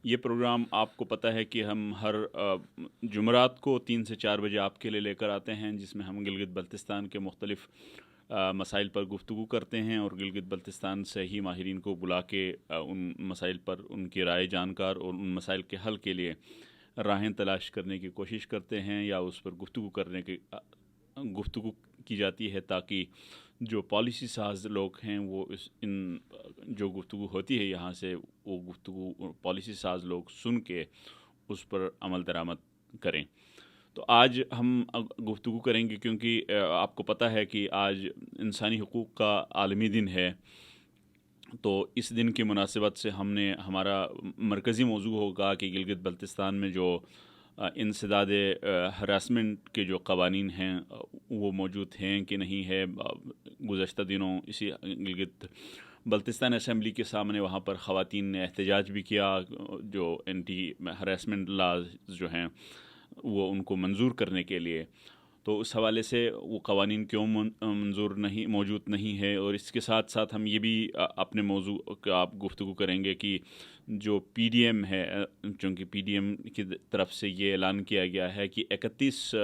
یہ پروگرام آپ کو پتہ ہے کہ ہم ہر جمعرات کو 3 سے 4 بجے آپ کے لیے لے کر آتے ہیں، جس میں ہم گلگت بلتستان کے مختلف مسائل پر گفتگو کرتے ہیں اور گلگت بلتستان سے ہی ماہرین کو بلا کے ان مسائل پر ان کی رائے جانکار اور ان مسائل کے حل کے لیے راہیں تلاش کرنے کی کوشش کرتے ہیں یا اس پر گفتگو کی جاتی ہے، تاکہ جو پالیسی ساز لوگ ہیں وہ ان جو گفتگو ہوتی ہے یہاں سے، وہ گفتگو پالیسی ساز لوگ سن کے اس پر عمل درآمد کریں۔ تو آج ہم گفتگو کریں گے کیونکہ آپ کو پتہ ہے کہ آج انسانی حقوق کا عالمی دن ہے، تو اس دن کی مناسبت سے ہمارا مرکزی موضوع ہوگا کہ گلگت بلتستان میں جو انسداد ہراسمنٹ کے جو قوانین ہیں وہ موجود ہیں کہ نہیں ہے۔ گزشتہ دنوں اسی گلگت بلتستان اسمبلی کے سامنے وہاں پر خواتین نے احتجاج بھی کیا، جو اینٹی ہراسمنٹ لاز جو ہیں وہ ان کو منظور کرنے کے لیے۔ تو اس حوالے سے وہ قوانین کیوں موجود نہیں ہے، اور اس کے ساتھ ساتھ ہم یہ بھی اپنے موضوع کا آپ گفتگو کریں گے کہ جو پی ڈی ایم ہے، چونکہ پی ڈی ایم کی طرف سے یہ اعلان کیا گیا ہے کہ 31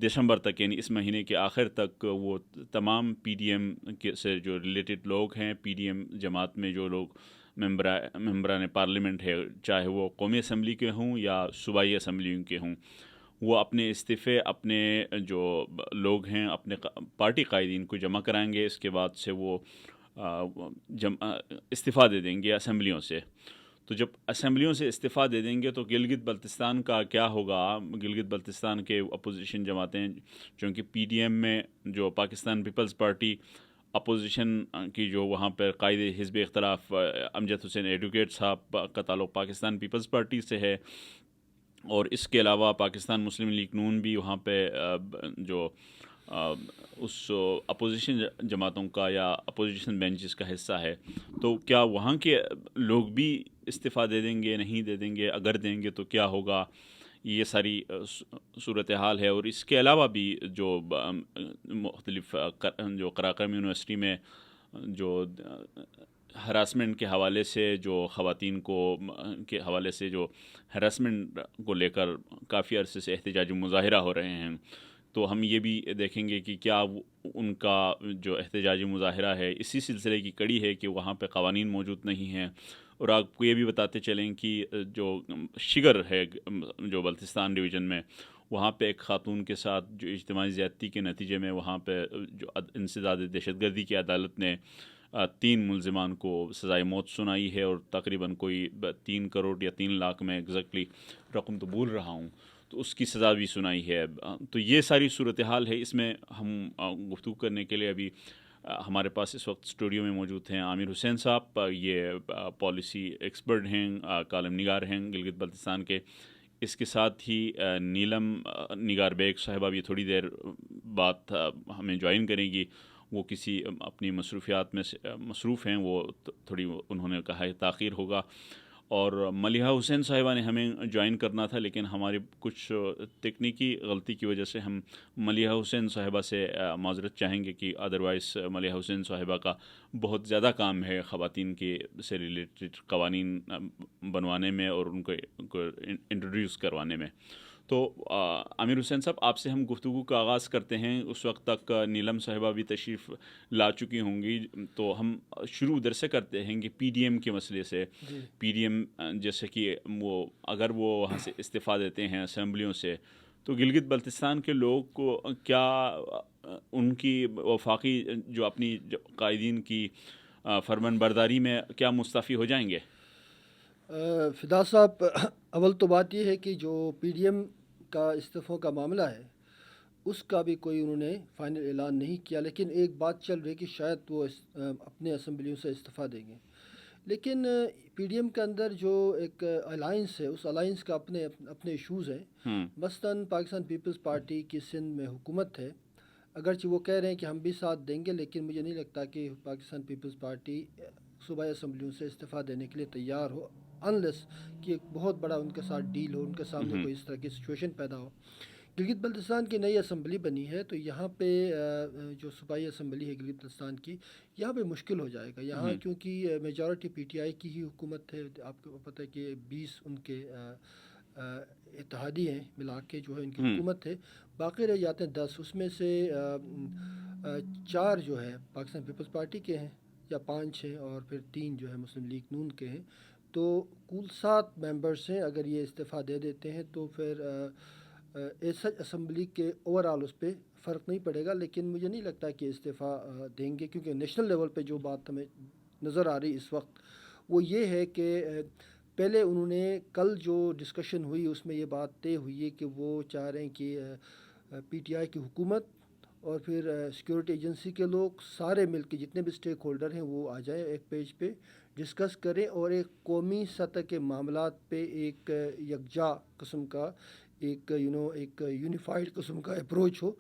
دسمبر تک، یعنی اس مہینے کے آخر تک، وہ تمام پی ڈی ایم سے جو ریلیٹڈ لوگ ہیں، پی ڈی ایم جماعت میں جو لوگ ممبران پارلیمنٹ ہے، چاہے وہ قومی اسمبلی کے ہوں یا صوبائی اسمبلیوں کے ہوں، وہ اپنے استعفے اپنے جو لوگ ہیں اپنے پارٹی قائدین کو جمع کرائیں گے۔ اس کے بعد سے وہ استعفیٰ دے دیں گے اسمبلیوں سے۔ تو جب اسمبلیوں سے استعفیٰ دے دیں گے تو گلگت بلتستان کا کیا ہوگا؟ گلگت بلتستان کے اپوزیشن جماعتیں، چونکہ پی ڈی ایم میں جو پاکستان پیپلز پارٹی اپوزیشن کی جو وہاں پر قائد حزب اختلاف امجد حسین ایڈوکیٹ صاحب کا تعلق پاکستان پیپلز پارٹی سے ہے، اور اس کے علاوہ پاکستان مسلم لیگ نون بھی وہاں پہ جو اس اپوزیشن جماعتوں کا یا اپوزیشن بینچز کا حصہ ہے، تو کیا وہاں کے لوگ بھی استعفیٰ دے دیں گے، نہیں دے دیں گے؟ اگر دیں گے تو کیا ہوگا؟ یہ ساری صورتحال ہے۔ اور اس کے علاوہ بھی جو مختلف جو قراقرم یونیورسٹی میں جو ہراسمنٹ کے حوالے سے، جو خواتین کے حوالے سے جو ہراسمنٹ کو لے کر کافی عرصے سے احتجاجی مظاہرہ ہو رہے ہیں، تو ہم یہ بھی دیکھیں گے کہ کیا ان کا جو احتجاجی مظاہرہ ہے اسی سلسلے کی کڑی ہے کہ وہاں پہ قوانین موجود نہیں ہیں۔ اور آپ کو یہ بھی بتاتے چلیں کہ جو شگر ہے جو بلتستان ڈویژن میں، وہاں پہ ایک خاتون کے ساتھ جو اجتماعی زیادتی کے نتیجے میں وہاں پہ جو انسداد دہشت گردی کی عدالت نے 3 ملزمان کو سزائے موت سنائی ہے، اور تقریباً کوئی 3 کروڑ یا 3 لاکھ میں ایگزیکٹلی رقم تو بھول رہا ہوں، تو اس کی سزا بھی سنائی ہے۔ تو یہ ساری صورتحال ہے۔ اس میں ہم گفتگو کرنے کے لیے ابھی ہمارے پاس اس وقت اسٹوڈیو میں موجود ہیں عامر حسین صاحب، یہ پالیسی ایکسپرٹ ہیں، کالم نگار ہیں گلگت بلتستان کے۔ اس کے ساتھ ہی نیلم نگار بیگ صاحبہ بھی تھوڑی دیر بعد ہمیں جوائن کریں گی، وہ کسی اپنی مصروفیات میں مصروف ہیں، وہ تھوڑی انہوں نے کہا ہے تاخیر ہوگا۔ اور ملیحہ حسین صاحبہ نے ہمیں جوائن کرنا تھا، لیکن ہماری کچھ تکنیکی غلطی کی وجہ سے ہم ملیحہ حسین صاحبہ سے معذرت چاہیں گے کہ ادروائز ملیحہ حسین صاحبہ کا بہت زیادہ کام ہے خواتین کے سے ریلیٹڈ قوانین بنوانے میں اور ان کو انٹروڈیوس کروانے میں۔ تو عامر حسین صاحب، آپ سے ہم گفتگو کا آغاز کرتے ہیں۔ اس وقت تک نیلم صاحبہ بھی تشریف لا چکی ہوں گی، تو ہم شروع ادھر سے کرتے ہیں کہ پی ڈی ایم کے مسئلے سے۔ پی ڈی ایم جیسے کہ اگر وہ وہاں سے استعفیٰ دیتے ہیں اسمبلیوں سے، تو گلگت بلتستان کے لوگ کو کیا ان کی وفاقی جو اپنی قائدین کی فرمان برداری میں کیا مستعفی ہو جائیں گے؟ فدا صاحب، اول تو بات یہ ہے کہ جو پی ڈی ایم کا استعفوں کا معاملہ ہے اس کا بھی کوئی انہوں نے فائنل اعلان نہیں کیا، لیکن ایک بات چل رہی ہے کہ شاید وہ اپنے اسمبلیوں سے استعفیٰ دیں گے۔ لیکن پی ڈی ایم کے اندر جو ایک الائنس ہے، اس الائنس کا اپنے ایشوز ہیں۔ مثلاً پاکستان پیپلز پارٹی کی سندھ میں حکومت ہے، اگرچہ وہ کہہ رہے ہیں کہ ہم بھی ساتھ دیں گے، لیکن مجھے نہیں لگتا کہ پاکستان پیپلز پارٹی صوبائی اسمبلیوں سے استعفیٰ دینے کے لیے تیار ہو، انلیس کہ ایک بہت بڑا ان کے ساتھ ڈیل ہو، ان کے سامنے کوئی اس طرح کی سچویشن پیدا ہو گلگت بلتستان کی نئی اسمبلی بنی ہے تو یہاں پہ جو صوبائی اسمبلی ہے گلگت بلتستان کی، یہاں پہ مشکل ہو جائے گا یہاں، کیونکہ میجورٹی پی ٹی آئی کی ہی حکومت ہے. آپ کو پتہ ہے کہ 20 ان کے اتحادی ہیں ملا کے جو ہے ان کی حکومت ہے، باقی رہ جاتے ہیں 10. اس میں سے 4 جو ہے پاکستان پیپلز پارٹی کے ہیں یا 5 ہیں، اور پھر 3 جو ہے مسلم لیگ نون کے ہیں. تو کل 7 ممبرس ہیں. اگر یہ استعفیٰ دے دیتے ہیں تو پھر سچ اسمبلی کے اوور آل اس پہ فرق نہیں پڑے گا، لیکن مجھے نہیں لگتا کہ استعفیٰ دیں گے، کیونکہ نیشنل لیول پہ جو بات ہمیں نظر آ رہی اس وقت وہ یہ ہے کہ پہلے انہوں نے کل جو ڈسکشن ہوئی اس میں یہ بات طے ہوئی ہے کہ وہ چاہ رہے ہیں کہ پی ٹی آئی کی حکومت اور پھر سیکورٹی ایجنسی کے لوگ سارے مل کے جتنے بھی اسٹیک ہولڈر ہیں وہ آ جائیں ایک پیج پہ ڈسکس کریں، اور ایک قومی سطح کے معاملات پہ ایک یکجا قسم کا ایک ایک یونیفائڈ قسم کا اپروچ ہو،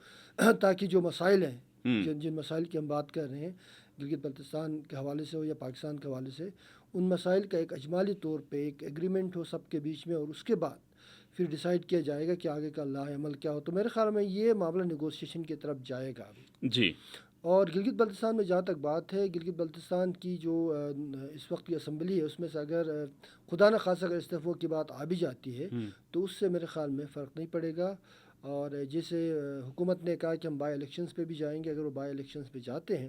تاکہ جو مسائل ہیں جن مسائل کی ہم بات کر رہے ہیں گلگت بلتستان کے حوالے سے ہو یا پاکستان کے حوالے سے، ان مسائل کا ایک اجمالی طور پہ ایک ایگریمنٹ ہو سب کے بیچ میں، اور اس کے بعد پھر ڈیسائیڈ کیا جائے گا کہ آگے کا لاہ عمل کیا ہو. تو میرے خیال میں یہ معاملہ نیگوسیشن کی طرف جائے گا ابھی. جی. اور گلگت بلتستان میں جہاں تک بات ہے، گلگت بلتستان کی جو اس وقت کی اسمبلی ہے اس میں سے اگر خدا نہ خاصہ اگر استعفوں کی بات آ بھی جاتی ہے تو اس سے میرے خیال میں فرق نہیں پڑے گا. اور جیسے حکومت نے کہا کہ ہم بائی الیکشنز پہ بھی جائیں گے، اگر وہ بائی الیکشنز پہ جاتے ہیں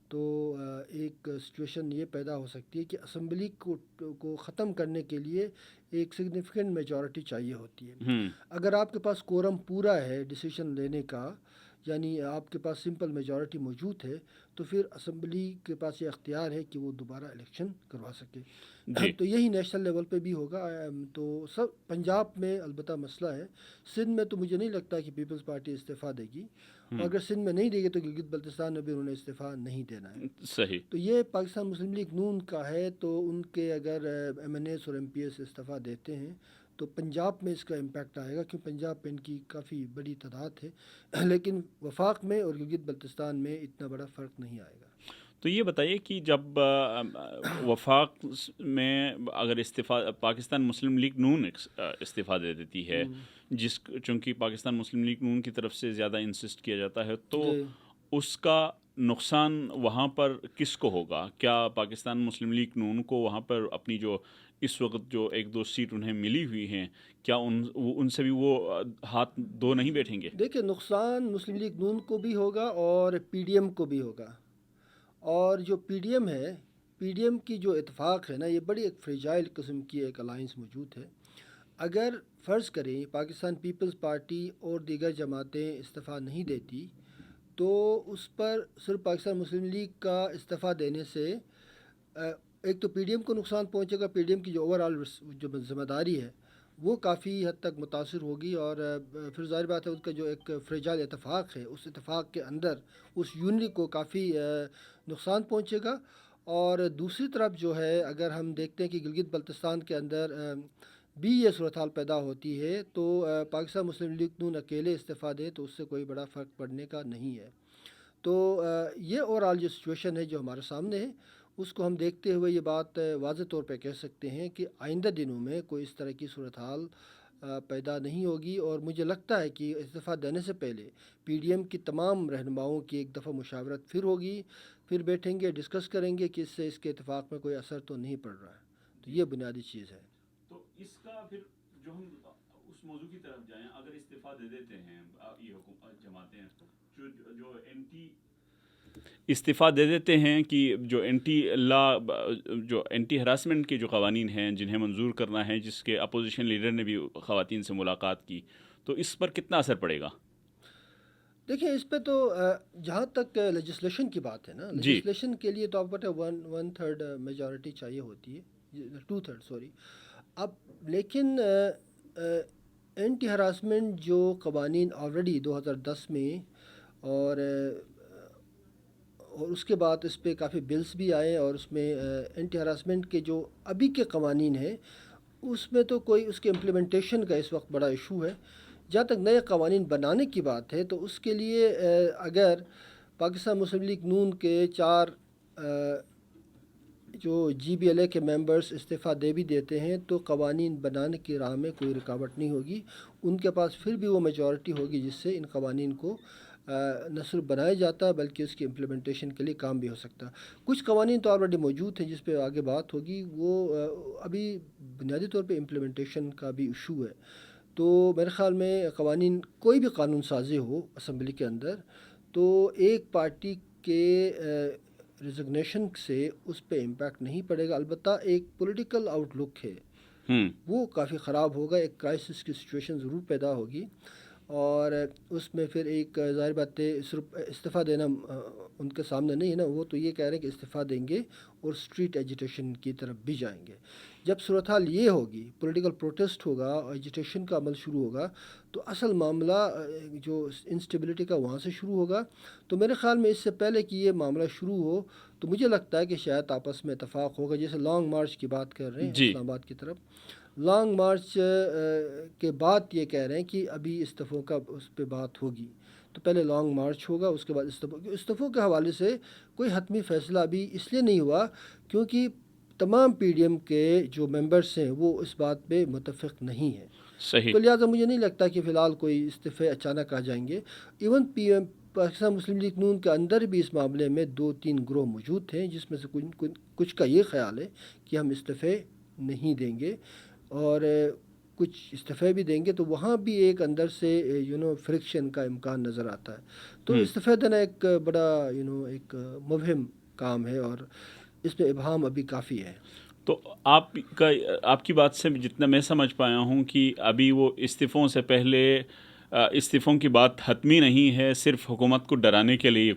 تو ایک سچویشن یہ پیدا ہو سکتی ہے کہ اسمبلی کو ختم کرنے کے لیے ایک سگنیفیکنٹ میجورٹی چاہیے ہوتی ہے. اگر آپ کے پاس کورم پورا ہے ڈیسیشن لینے کا، یعنی آپ کے پاس سمپل میجورٹی موجود ہے، تو پھر اسمبلی کے پاس یہ اختیار ہے کہ وہ دوبارہ الیکشن کروا سکے. تو یہی نیشنل لیول پہ بھی ہوگا. تو سب پنجاب میں البتہ مسئلہ ہے. سندھ میں تو مجھے نہیں لگتا کہ پیپلز پارٹی استعفیٰ دے گی، اور اگر سندھ میں نہیں دے گی تو گلگت بلتستان میں بھی انہوں نے استعفیٰ نہیں دینا ہے. صحیح. تو یہ پاکستان مسلم لیگ نون کا ہے، تو ان کے اگر ایم این ایس اور ایم پی ایس استعفیٰ دیتے ہیں تو پنجاب میں اس کا امپیکٹ آئے گا، کیونکہ پنجاب میں ان کی کافی بڑی تعداد ہے، لیکن وفاق میں اور گلگت بلتستان میں اتنا بڑا فرق نہیں آئے گا. تو یہ بتائیے کہ جب وفاق میں اگر استعفیٰ پاکستان مسلم لیگ نون استعفیٰ دے دیتی ہے، چونکہ پاکستان مسلم لیگ نون کی طرف سے زیادہ انسسٹ کیا جاتا ہے، تو اس کا نقصان وہاں پر کس کو ہوگا؟ کیا پاکستان مسلم لیگ نون کو وہاں پر اپنی جو اس وقت جو 1-2 سیٹ انہیں ملی ہوئی ہیں، کیا ان سے بھی وہ ہاتھ دو نہیں بیٹھیں گے؟ دیکھیں، نقصان مسلم لیگ نون کو بھی ہوگا اور پی ڈی ایم کو بھی ہوگا. اور جو پی ڈی ایم ہے، پی ڈی ایم کی جو اتفاق ہے نا، یہ بڑی ایک فریجائل قسم کی ایک الائنس موجود ہے. اگر فرض کریں پاکستان پیپلز پارٹی اور دیگر جماعتیں استعفیٰ نہیں دیتی تو اس پر صرف پاکستان مسلم لیگ کا استعفیٰ دینے سے ایک تو پی ڈی ایم کو نقصان پہنچے گا. پی ڈی ایم کی جو اوور آل جو ذمہ داری ہے وہ کافی حد تک متاثر ہوگی، اور پھر ظاہر بات ہے اس کا جو ایک فریجائل اتفاق ہے اس اتفاق کے اندر اس یونٹی کو کافی نقصان پہنچے گا. اور دوسری طرف جو ہے اگر ہم دیکھتے ہیں کہ گلگت بلتستان کے اندر بھی یہ صورتحال پیدا ہوتی ہے تو پاکستان مسلم لیگ نون اکیلے استعفیٰ دے تو اس سے کوئی بڑا فرق پڑنے کا نہیں ہے. تو یہ اوور آل جو سچویشن ہے جو ہمارے سامنے ہے اس کو ہم دیکھتے ہوئے یہ بات واضح طور پہ کہہ سکتے ہیں کہ آئندہ دنوں میں کوئی اس طرح کی صورتحال پیدا نہیں ہوگی. اور مجھے لگتا ہے کہ استعفیٰ دینے سے پہلے پی ڈی ایم کی تمام رہنماؤں کی ایک دفعہ مشاورت پھر ہوگی، پھر بیٹھیں گے، ڈسکس کریں گے کہ اس سے اس کے اتفاق میں کوئی اثر تو نہیں پڑ رہا ہے. تو یہ بنیادی چیز ہے. تو اس کا پھر جو ہم اس موضوع کی طرف جائیں، اگر استعفیٰ دے دیتے ہیں یہ حکومت جماعتیں جو اینٹی استعفیٰ دے دیتے ہیں کہ جو اینٹی ہراسمنٹ کے جو قوانین ہیں جنہیں منظور کرنا ہے، جس کے اپوزیشن لیڈر نے بھی خواتین سے ملاقات کی، تو اس پر کتنا اثر پڑے گا؟ دیکھیں، اس پہ تو جہاں تک لیجسلیشن کی بات ہے نا، لیجسلیشن کے لیے تو آپ پتہ 1/3 میجورٹی چاہیے ہوتی ہے، 2/3 سوری. اب لیکن اینٹی ہراسمنٹ جو قوانین آلریڈی 2010 میں اور اس کے بعد اس پہ کافی بلز بھی آئے، اور اس میں اینٹی ہراسمنٹ کے جو ابھی کے قوانین ہیں اس میں تو کوئی اس کے امپلیمنٹیشن کا اس وقت بڑا ایشو ہے. جہاں تک نئے قوانین بنانے کی بات ہے تو اس کے لیے اگر پاکستان مسلم لیگ نون کے جو جی بی ایل اے کے ممبرس استعفیٰ دے بھی دیتے ہیں تو قوانین بنانے کی راہ میں کوئی رکاوٹ نہیں ہوگی. ان کے پاس پھر بھی وہ میجورٹی ہوگی جس سے ان قوانین کو نہ صرف بنایا جاتا ہے بلکہ اس کی امپلیمنٹیشن کے لیے کام بھی ہو سکتا ہے. کچھ قوانین تو آلریڈی موجود ہیں جس پہ آگے بات ہوگی، وہ ابھی بنیادی طور پہ امپلیمنٹیشن کا بھی ایشو ہے. تو میرے خیال میں قوانین، کوئی بھی قانون سازی ہو اسمبلی کے اندر، تو ایک پارٹی کے ریزگنیشن سے اس پہ امپیکٹ نہیں پڑے گا. البتہ ایک پولیٹیکل آؤٹ لک ہے وہ کافی خراب ہوگا، ایک کرائسس کی سچویشن ضرور پیدا ہوگی، اور اس میں پھر ایک ظاہر بات ہے صرف استعفیٰ دینا ان کے سامنے نہیں ہے نا، وہ تو یہ کہہ رہے ہیں کہ استعفیٰ دیں گے اور اسٹریٹ ایجیٹیشن کی طرف بھی جائیں گے. جب صورتحال یہ ہوگی، پولیٹیکل پروٹیسٹ ہوگا اور ایجیٹیشن کا عمل شروع ہوگا، تو اصل معاملہ جو انسٹیبلٹی کا وہاں سے شروع ہوگا. تو میرے خیال میں اس سے پہلے کہ یہ معاملہ شروع ہو تو مجھے لگتا ہے کہ شاید آپس میں اتفاق ہوگا. جیسے لانگ مارچ کی بات کر رہے ہیں جی اسلام آباد کی طرف، لانگ مارچ کے بعد یہ کہہ رہے ہیں کہ ابھی استعفوں کا اس پہ بات ہوگی. تو پہلے لانگ مارچ ہوگا، اس کے بعد استعفوں کے حوالے سے کوئی حتمی فیصلہ ابھی اس لیے نہیں ہوا کیونکہ تمام پی ڈی ایم کے جو ممبرس ہیں وہ اس بات پہ متفق نہیں ہیں. صحیح. تو لہٰذا مجھے نہیں لگتا کہ فی الحال کوئی استعفے اچانک آ جائیں گے. ایون پاکستان مسلم لیگ نون کے اندر بھی اس معاملے میں 2-3 گروہ موجود تھے جس میں سے کچھ کا یہ خیال ہے کہ ہم استعفے نہیں دیں گے، اور کچھ استعفے بھی دیں گے. تو وہاں بھی ایک اندر سے فرکشن کا امکان نظر آتا ہے. تو استعفے دینا ایک بڑا ایک مبہم کام ہے اور اس میں ابہام ابھی کافی ہے. تو آپ کی بات سے جتنا میں سمجھ پایا ہوں کہ ابھی وہ استعفوں سے پہلے استعفوں کی بات حتمی نہیں ہے، صرف حکومت کو ڈرانے کے لیے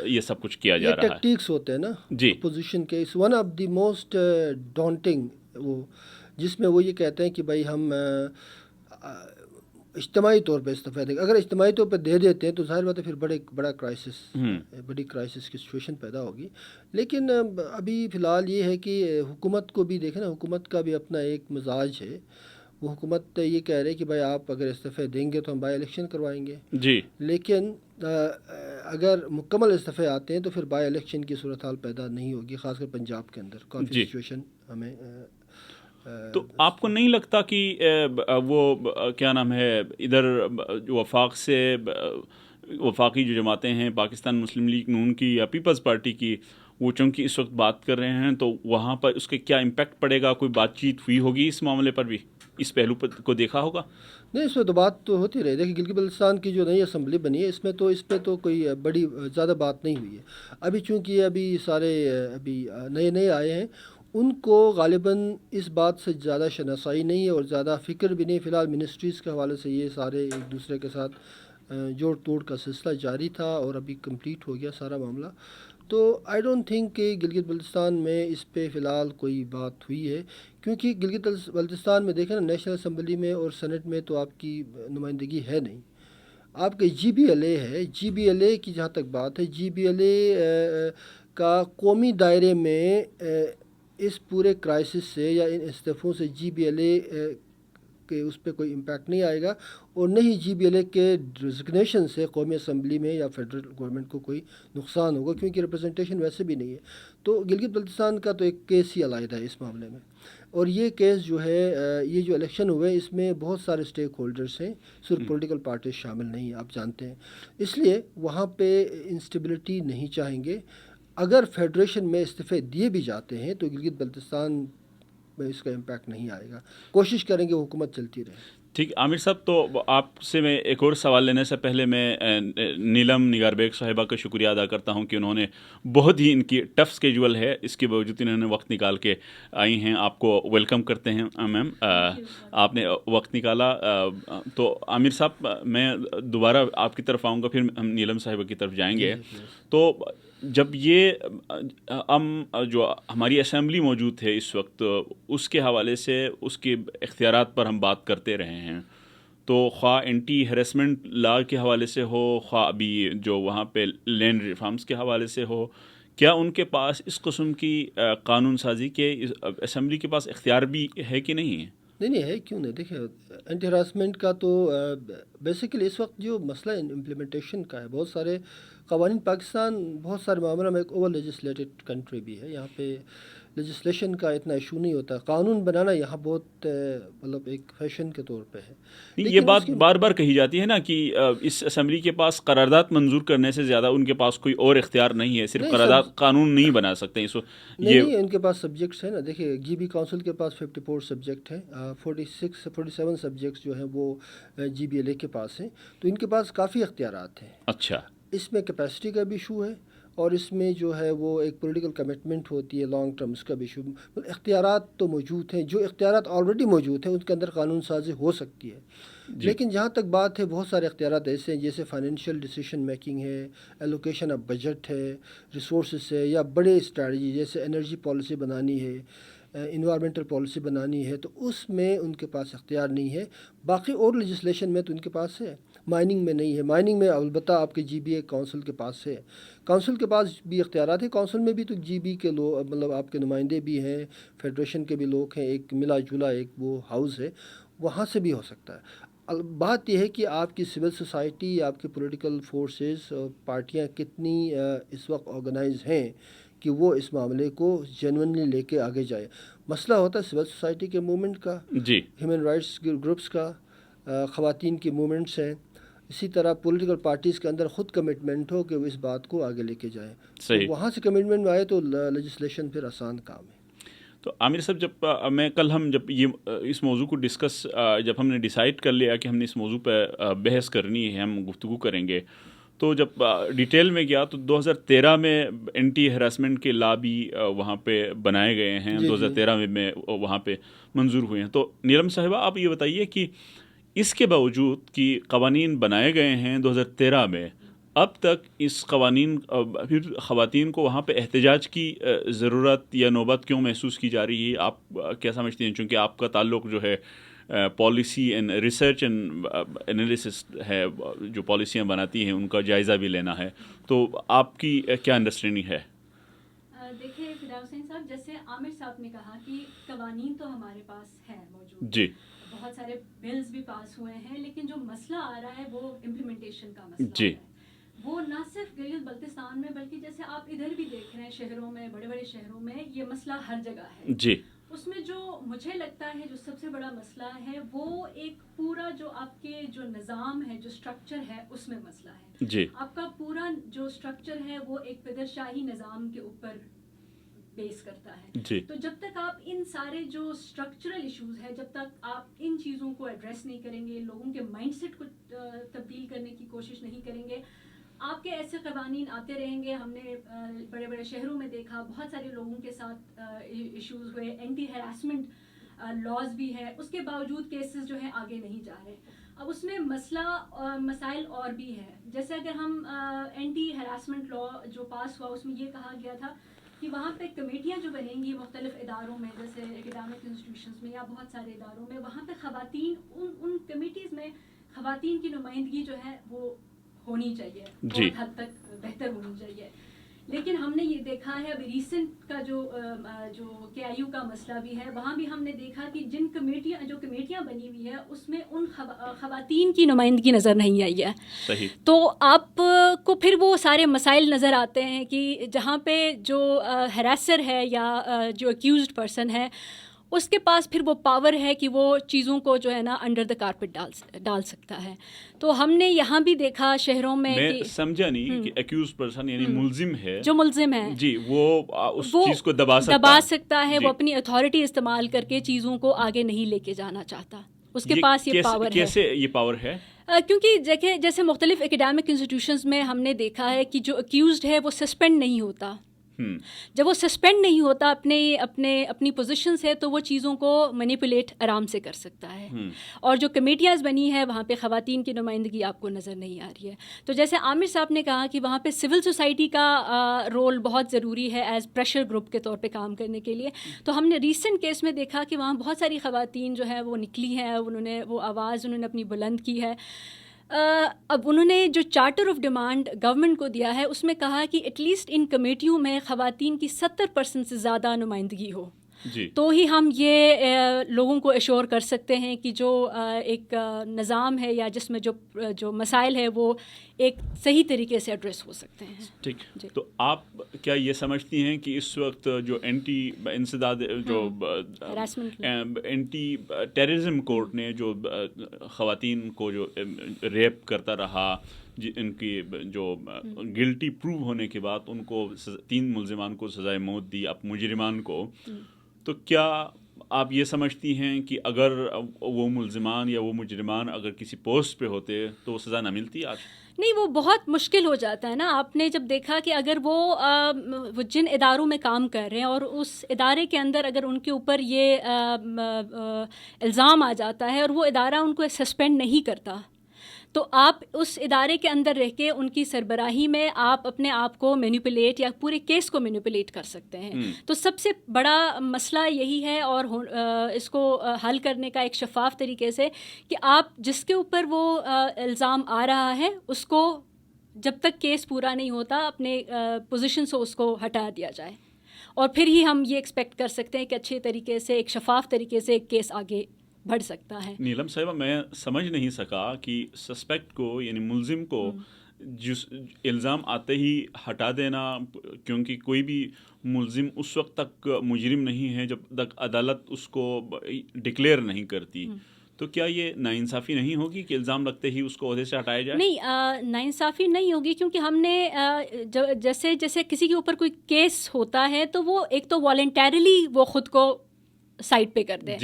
یہ سب کچھ کیا جا رہا ہے. یہ ٹیکٹکس ہوتے ہیں نا جی. اپوزیشن کے، اس one of the most daunting, وہ جس میں وہ یہ کہتے ہیں کہ بھائی ہم اجتماعی طور پہ استعفیٰ دیں گے. اگر اجتماعی طور پہ دے دیتے ہیں تو ظاہر بات ہے پھر بڑی کرائسس کی سچویشن پیدا ہوگی. لیکن ابھی فی الحال یہ ہے کہ حکومت کو بھی دیکھیں نا، حکومت کا بھی اپنا ایک مزاج ہے. وہ حکومت یہ کہہ رہے کہ بھائی آپ اگر استعفے دیں گے تو ہم بائی الیکشن کروائیں گے. جی. لیکن اگر مکمل استعفے آتے ہیں تو پھر بائی الیکشن کی صورتحال پیدا نہیں ہوگی، خاص کر پنجاب کے اندر کافی سچویشن ہمیں. تو آپ کو نہیں لگتا کہ وہ کیا نام ہے ادھر وفاقی جو جماعتیں ہیں پاکستان مسلم لیگ نون کی یا پیپلز پارٹی کی، وہ چونکہ اس وقت بات کر رہے ہیں تو وہاں پر اس کے کیا امپیکٹ پڑے گا؟ کوئی بات چیت ہوئی ہوگی اس معاملے پر بھی، اس پہلو کو دیکھا ہوگا؟ نہیں، اس میں تو بات تو ہوتی رہی. دیکھیں گلگت بلتستان کی جو نئی اسمبلی بنی ہے اس پہ تو کوئی بڑی زیادہ بات نہیں ہوئی ہے. ابھی چونکہ ابھی سارے نئے آئے ہیں، ان کو غالباً اس بات سے زیادہ شناسائی نہیں ہے اور زیادہ فکر بھی نہیں. فی الحال منسٹریز کے حوالے سے یہ سارے ایک دوسرے کے ساتھ جوڑ توڑ کا سلسلہ جاری تھا اور ابھی کمپلیٹ ہو گیا سارا معاملہ. تو آئی ڈونٹ تھنک کہ گلگت بلتستان میں اس پہ فی الحال کوئی بات ہوئی ہے، کیونکہ گلگت بلتستان میں دیکھیں نا نیشنل اسمبلی میں اور سینٹ میں تو آپ کی نمائندگی ہے نہیں. آپ کے جی بی ایل اے ہے. جی بی ایل اے کی جہاں تک بات ہے، جی بی ایل اے کا قومی دائرے میں اس پورے کرائسس سے یا ان استعفوں سے جی بی ایل اے کہ اس پہ کوئی امپیکٹ نہیں آئے گا، اور نہ ہی جی بی ایل اے کے ریزگنیشن سے قومی اسمبلی میں یا فیڈرل گورنمنٹ کو کوئی نقصان ہوگا، کیونکہ ریپرزنٹیشن ویسے بھی نہیں ہے. تو گلگت بلتستان کا تو ایک کیس ہی علیحدہ ہے اس معاملے میں. اور یہ کیس جو ہے، یہ جو الیکشن ہوئے اس میں بہت سارے اسٹیک ہولڈرس ہیں، صرف پولیٹیکل پارٹیز شامل نہیں ہیں، آپ جانتے ہیں. اس لیے وہاں پہ انسٹیبلٹی نہیں چاہیں گے. اگر فیڈریشن میں استعفے دیے بھی جاتے ہیں تو گلگت بلتستان میں اس کا امپیکٹ نہیں آئے گا. کوشش کریں گے حکومت چلتی رہے. ٹھیک. عامر صاحب، تو آپ سے میں ایک اور سوال لینے سے پہلے میں نیلم نگار بیگ صاحبہ کا شکریہ ادا کرتا ہوں کہ انہوں نے بہت ہی، ان کی ٹف اسکیجول ہے، اس کے باوجود انہوں نے وقت نکال کے آئی ہیں. آپ کو ویلکم کرتے ہیں میم، آپ نے وقت نکالا. تو عامر صاحب، میں دوبارہ آپ کی طرف آؤں گا، پھر ہم نیلم صاحبہ کی طرف جائیں گے. تو جب یہ جو ہماری اسمبلی موجود ہے اس وقت، اس کے حوالے سے اس کے اختیارات پر ہم بات کرتے رہے ہیں، تو خواہ اینٹی ہیرسمنٹ لا کے حوالے سے ہو، خواہ ابھی جو وہاں پہ لینڈ ریفارمز کے حوالے سے ہو، کیا ان کے پاس اس قسم کی قانون سازی کے اسمبلی کے پاس اختیار بھی ہے کہ نہیں ہے؟ نہیں ہے، کیوں نہیں. دیکھیں اینٹی ہراسمنٹ کا تو بیسیکلی اس وقت جو مسئلہ امپلیمنٹیشن کا ہے، بہت سارے قوانین، پاکستان بہت سارے معاملوں میں ایک اوور لیجسلیٹڈ کنٹری بھی ہے. یہاں پہ لیجسلیشن کا اتنا ایشو نہیں ہوتا. قانون بنانا یہاں بہت مطلب ایک فیشن کے طور پہ ہے. یہ بات بار بار کہی جاتی ہے نا کہ اس اسمبلی کے پاس قرارداد منظور کرنے سے زیادہ ان کے پاس کوئی اور اختیار نہیں ہے, صرف قرارداد قانون نہیں بنا سکتے. نہیں, ان کے پاس سبجیکٹس ہیں نا. دیکھیے جی بی کونسل کے پاس 54 سبجیکٹ ہیں, 47 سبجیکٹس جو ہیں وہ جی بی ایل اے کے پاس ہیں, تو ان کے پاس کافی اختیارات ہیں. اچھا, اس میں کیپیسٹی کا بھی ایشو ہے, اور اس میں جو ہے وہ ایک پولیٹیکل کمٹمنٹ ہوتی ہے لانگ ٹرم, اس کا بھی ایشو. اختیارات تو موجود ہیں, جو اختیارات آلریڈی موجود ہیں ان کے اندر قانون سازی ہو سکتی ہے. لیکن جہاں تک بات ہے, بہت سارے اختیارات ایسے ہیں جیسے فائنینشیل ڈیسیشن میکنگ ہے, ایلوکیشن آف بجٹ ہے, ریسورسز ہے, یا بڑے اسٹریٹجی جیسے انرجی پالیسی بنانی ہے, انوائرمنٹل پالیسی بنانی ہے, تو اس میں ان کے پاس اختیار نہیں ہے. باقی اور لیجسلیشن میں تو ان کے پاس ہے, مائننگ میں نہیں ہے. مائننگ میں البتہ آپ کے جی بی اے کونسل کے پاس ہے, کونسل کے پاس بھی اختیارات ہیں. کونسل میں بھی تو جی بی کے لوگ مطلب آپ کے نمائندے بھی ہیں, فیڈریشن کے بھی لوگ ہیں, ایک ملا جلا ایک وہ ہاؤس ہے, وہاں سے بھی ہو سکتا ہے. بات یہ ہے کہ آپ کی سول سوسائٹی, آپ کے پولیٹیکل فورسز, پارٹیاں کتنی اس وقت آرگنائز ہیں کہ وہ اس معاملے کو جینونلی لے کے آگے جائے. مسئلہ ہوتا ہے سول سوسائٹی کے موومنٹ کا, ہیومن رائٹس گروپس کا, خواتین کی موومنٹس ہیں. اسی طرح پولیٹیکل پارٹیز کے اندر خود کمٹمنٹ ہو کہ وہ اس بات کو آگے لے کے جائیں. وہاں سے کمٹمنٹ میں آئے تو لیجسلیشن پھر آسان کام ہے. تو عامر صاحب, جب یہ اس موضوع کو ڈسکس, جب ہم نے ڈیسائیڈ کر لیا کہ ہم نے اس موضوع پہ بحث کرنی ہے, ہم گفتگو کریں گے, تو جب ڈیٹیل میں گیا تو 2013 میں اینٹی ہراسمنٹ کے لا بھی وہاں پہ بنائے گئے ہیں. 2013 میں وہاں پہ منظور ہوئے ہیں. تو نیلم صاحبہ, آپ یہ بتائیے کہ اس کے باوجود کہ قوانین بنائے گئے ہیں 2013 میں, اب تک اس قوانین پھر خواتین کو وہاں پہ احتجاج کی ضرورت یا نوبت کیوں محسوس کی جا رہی ہے؟ آپ کیا سمجھتے ہیں؟ چونکہ آپ کا تعلق جو ہے policy and research and analysis ہے, جو پالیسیاں بناتی ہیں ان کا جائزہ بھی لینا ہے, تو آپ کی کیا انڈرسٹینڈنگ ہے؟ دیکھیے فدا حسین صاحب, جیسے عامر صاحب نے کہا کہ قوانین تو ہمارے پاس ہے موجود, جی, بہت سارے بلز بھی پاس ہوئے ہیں, لیکن جو مسئلہ آ رہا ہے وہ امپلیمنٹیشن کا مسئلہ جی, ہے. وہ نہ صرف گلگت بلتستان میں بلکہ جیسے آپ ادھر بھی دیکھ رہے ہیں شہروں میں, بڑے بڑے شہروں میں یہ مسئلہ ہر جگہ ہے. جی, اس میں جو مجھے لگتا ہے جو سب سے بڑا مسئلہ ہے وہ ایک پورا جو آپ کے جو نظام ہے, جو اسٹرکچر ہے, اس میں مسئلہ ہے. جی, آپ کا پورا جو اسٹرکچر ہے وہ ایک پدر شاہی نظام کے اوپر بیس کرتا ہے. جی, تو جب تک آپ ان سارے جو اسٹرکچرل ایشوز ہیں, جب تک آپ ان چیزوں کو ایڈریس نہیں کریں گے, لوگوں کے مائنڈ سیٹ کو تبدیل کرنے کی کوشش نہیں کریں گے, آپ کے ایسے قوانین آتے رہیں گے. ہم نے بڑے بڑے شہروں میں دیکھا, بہت سارے لوگوں کے ساتھ ایشوز ہوئے, اینٹی ہراسمنٹ لاز بھی ہے, اس کے باوجود کیسز جو ہیں آگے نہیں جا رہے. اب اس میں مسائل اور بھی ہے. جیسے اگر ہم اینٹی ہراسمنٹ لا جو پاس ہوا, اس میں یہ کہا گیا تھا کہ وہاں پہ کمیٹیاں جو بنیں گی مختلف اداروں میں, جیسے اکیڈمک انسٹیٹیوشنز میں یا بہت سارے اداروں میں, وہاں پہ خواتین ان کمیٹیز میں خواتین کی نمائندگی جو ہے وہ ہونی چاہیے, بہت حد تک بہتر ہونی چاہیے. لیکن ہم نے یہ دیکھا ہے ابھی ریسنٹ کا جو کے آئی یو کا مسئلہ بھی ہے, وہاں بھی ہم نے دیکھا کہ جو کمیٹیاں بنی ہوئی ہے اس میں ان خواتین کی نمائندگی نظر نہیں آئی ہے. صحیح. تو آپ کو پھر وہ سارے مسائل نظر آتے ہیں کہ جہاں پہ جو ہراسر ہے یا جو اکیوزڈ پرسن ہے, اس کے پاس پھر وہ پاور ہے کہ وہ چیزوں کو جو ہے نا انڈر دا کارپیٹ ڈال سکتا ہے. تو ہم نے یہاں بھی دیکھا شہروں میں سمجھا نہیں کہ ایکیوز پرسن یعنی ملزم ہے, جو ملزم ہے جی, وہ اس چیز کو دبا سکتا ہے. وہ اپنی اتھارٹی استعمال کر کے چیزوں کو آگے نہیں لے کے جانا چاہتا, اس کے پاس یہ پاور ہے. کیسے یہ پاور ہے؟ کیونکہ جیسے مختلف اکیڈمک انسٹیٹیوشنز میں ہم نے دیکھا ہے کہ جو اکیوزڈ ہے وہ سسپینڈ نہیں ہوتا. جب وہ سسپینڈ نہیں ہوتا اپنی پوزیشن سے, تو وہ چیزوں کو مینیپولیٹ آرام سے کر سکتا ہے. اور جو کمیٹیاں بنی ہیں وہاں پہ خواتین کی نمائندگی آپ کو نظر نہیں آ رہی ہے. تو جیسے عامر صاحب نے کہا کہ وہاں پہ سول سوسائٹی کا رول بہت ضروری ہے ایز پریشر گروپ کے طور پہ کام کرنے کے لیے. تو ہم نے ریسنٹ کیس میں دیکھا کہ وہاں بہت ساری خواتین جو ہیں وہ نکلی ہیں, انہوں نے وہ آواز اپنی بلند کی ہے. اب انہوں نے جو چارٹر آف ڈیمانڈ گورنمنٹ کو دیا ہے اس میں کہا کہ ایٹ لیسٹ ان کمیٹیوں میں خواتین کی 70% سے زیادہ نمائندگی ہو. جی تو ہی ہم یہ لوگوں کو ایشور کر سکتے ہیں کہ جو ایک نظام ہے یا جس میں جو مسائل ہے وہ ایک صحیح طریقے سے ایڈریس ہو سکتے ہیں. ٹھیک. جی. تو آپ کیا یہ سمجھتی ہیں کہ اس وقت جو اینٹی انسداد جو اینٹی ٹیررزم کورٹ نے جو خواتین کو جو ریپ کرتا رہا ان کی جو گلٹی پروو ہونے کے بعد ان کو 3 ملزمان کو سزائے موت دی اب مجرمان کو، تو کیا آپ یہ سمجھتی ہیں کہ اگر وہ ملزمان یا وہ مجرمان اگر کسی پوسٹ پہ ہوتے تو وہ سزا نہ ملتی آج؟ نہیں، وہ بہت مشکل ہو جاتا ہے نا. آپ نے جب دیکھا کہ اگر وہ جن اداروں میں کام کر رہے ہیں اور اس ادارے کے اندر اگر ان کے اوپر یہ الزام آ جاتا ہے اور وہ ادارہ ان کو سسپینڈ نہیں کرتا، تو آپ اس ادارے کے اندر رہ کے ان کی سربراہی میں آپ اپنے آپ کو مینیپولیٹ یا پورے کیس کو مینیپولیٹ کر سکتے ہیں. تو سب سے بڑا مسئلہ یہی ہے اور اس کو حل کرنے کا ایک شفاف طریقے سے کہ آپ جس کے اوپر وہ الزام آ رہا ہے اس کو جب تک کیس پورا نہیں ہوتا اپنے پوزیشن سے اس کو ہٹا دیا جائے، اور پھر ہی ہم یہ ایکسپیکٹ کر سکتے ہیں کہ اچھے طریقے سے ایک شفاف طریقے سے ایک کیس آگے بڑھ سکتا ہے. نیلم صاحبہ، میں سمجھ نہیں سکا کہ سسپیکٹ کو یعنی ملزم کو جس الزام آتے ہی ہٹا دینا، کیونکہ کوئی بھی ملزم اس وقت تک مجرم نہیں ہے جب تک عدالت اس کو ڈکلیئر نہیں کرتی. تو کیا یہ ناانصافی نہیں ہوگی کہ الزام لگتے ہی اس کو عہدے سے ہٹایا جائے؟ نہیں، ناانصافی نہیں ہوگی، کیونکہ ہم نے جیسے کسی کے اوپر کوئی کیس ہوتا ہے تو وہ ایک تو والنٹیرلی وہ خود کو سائڈ پہ کر دیں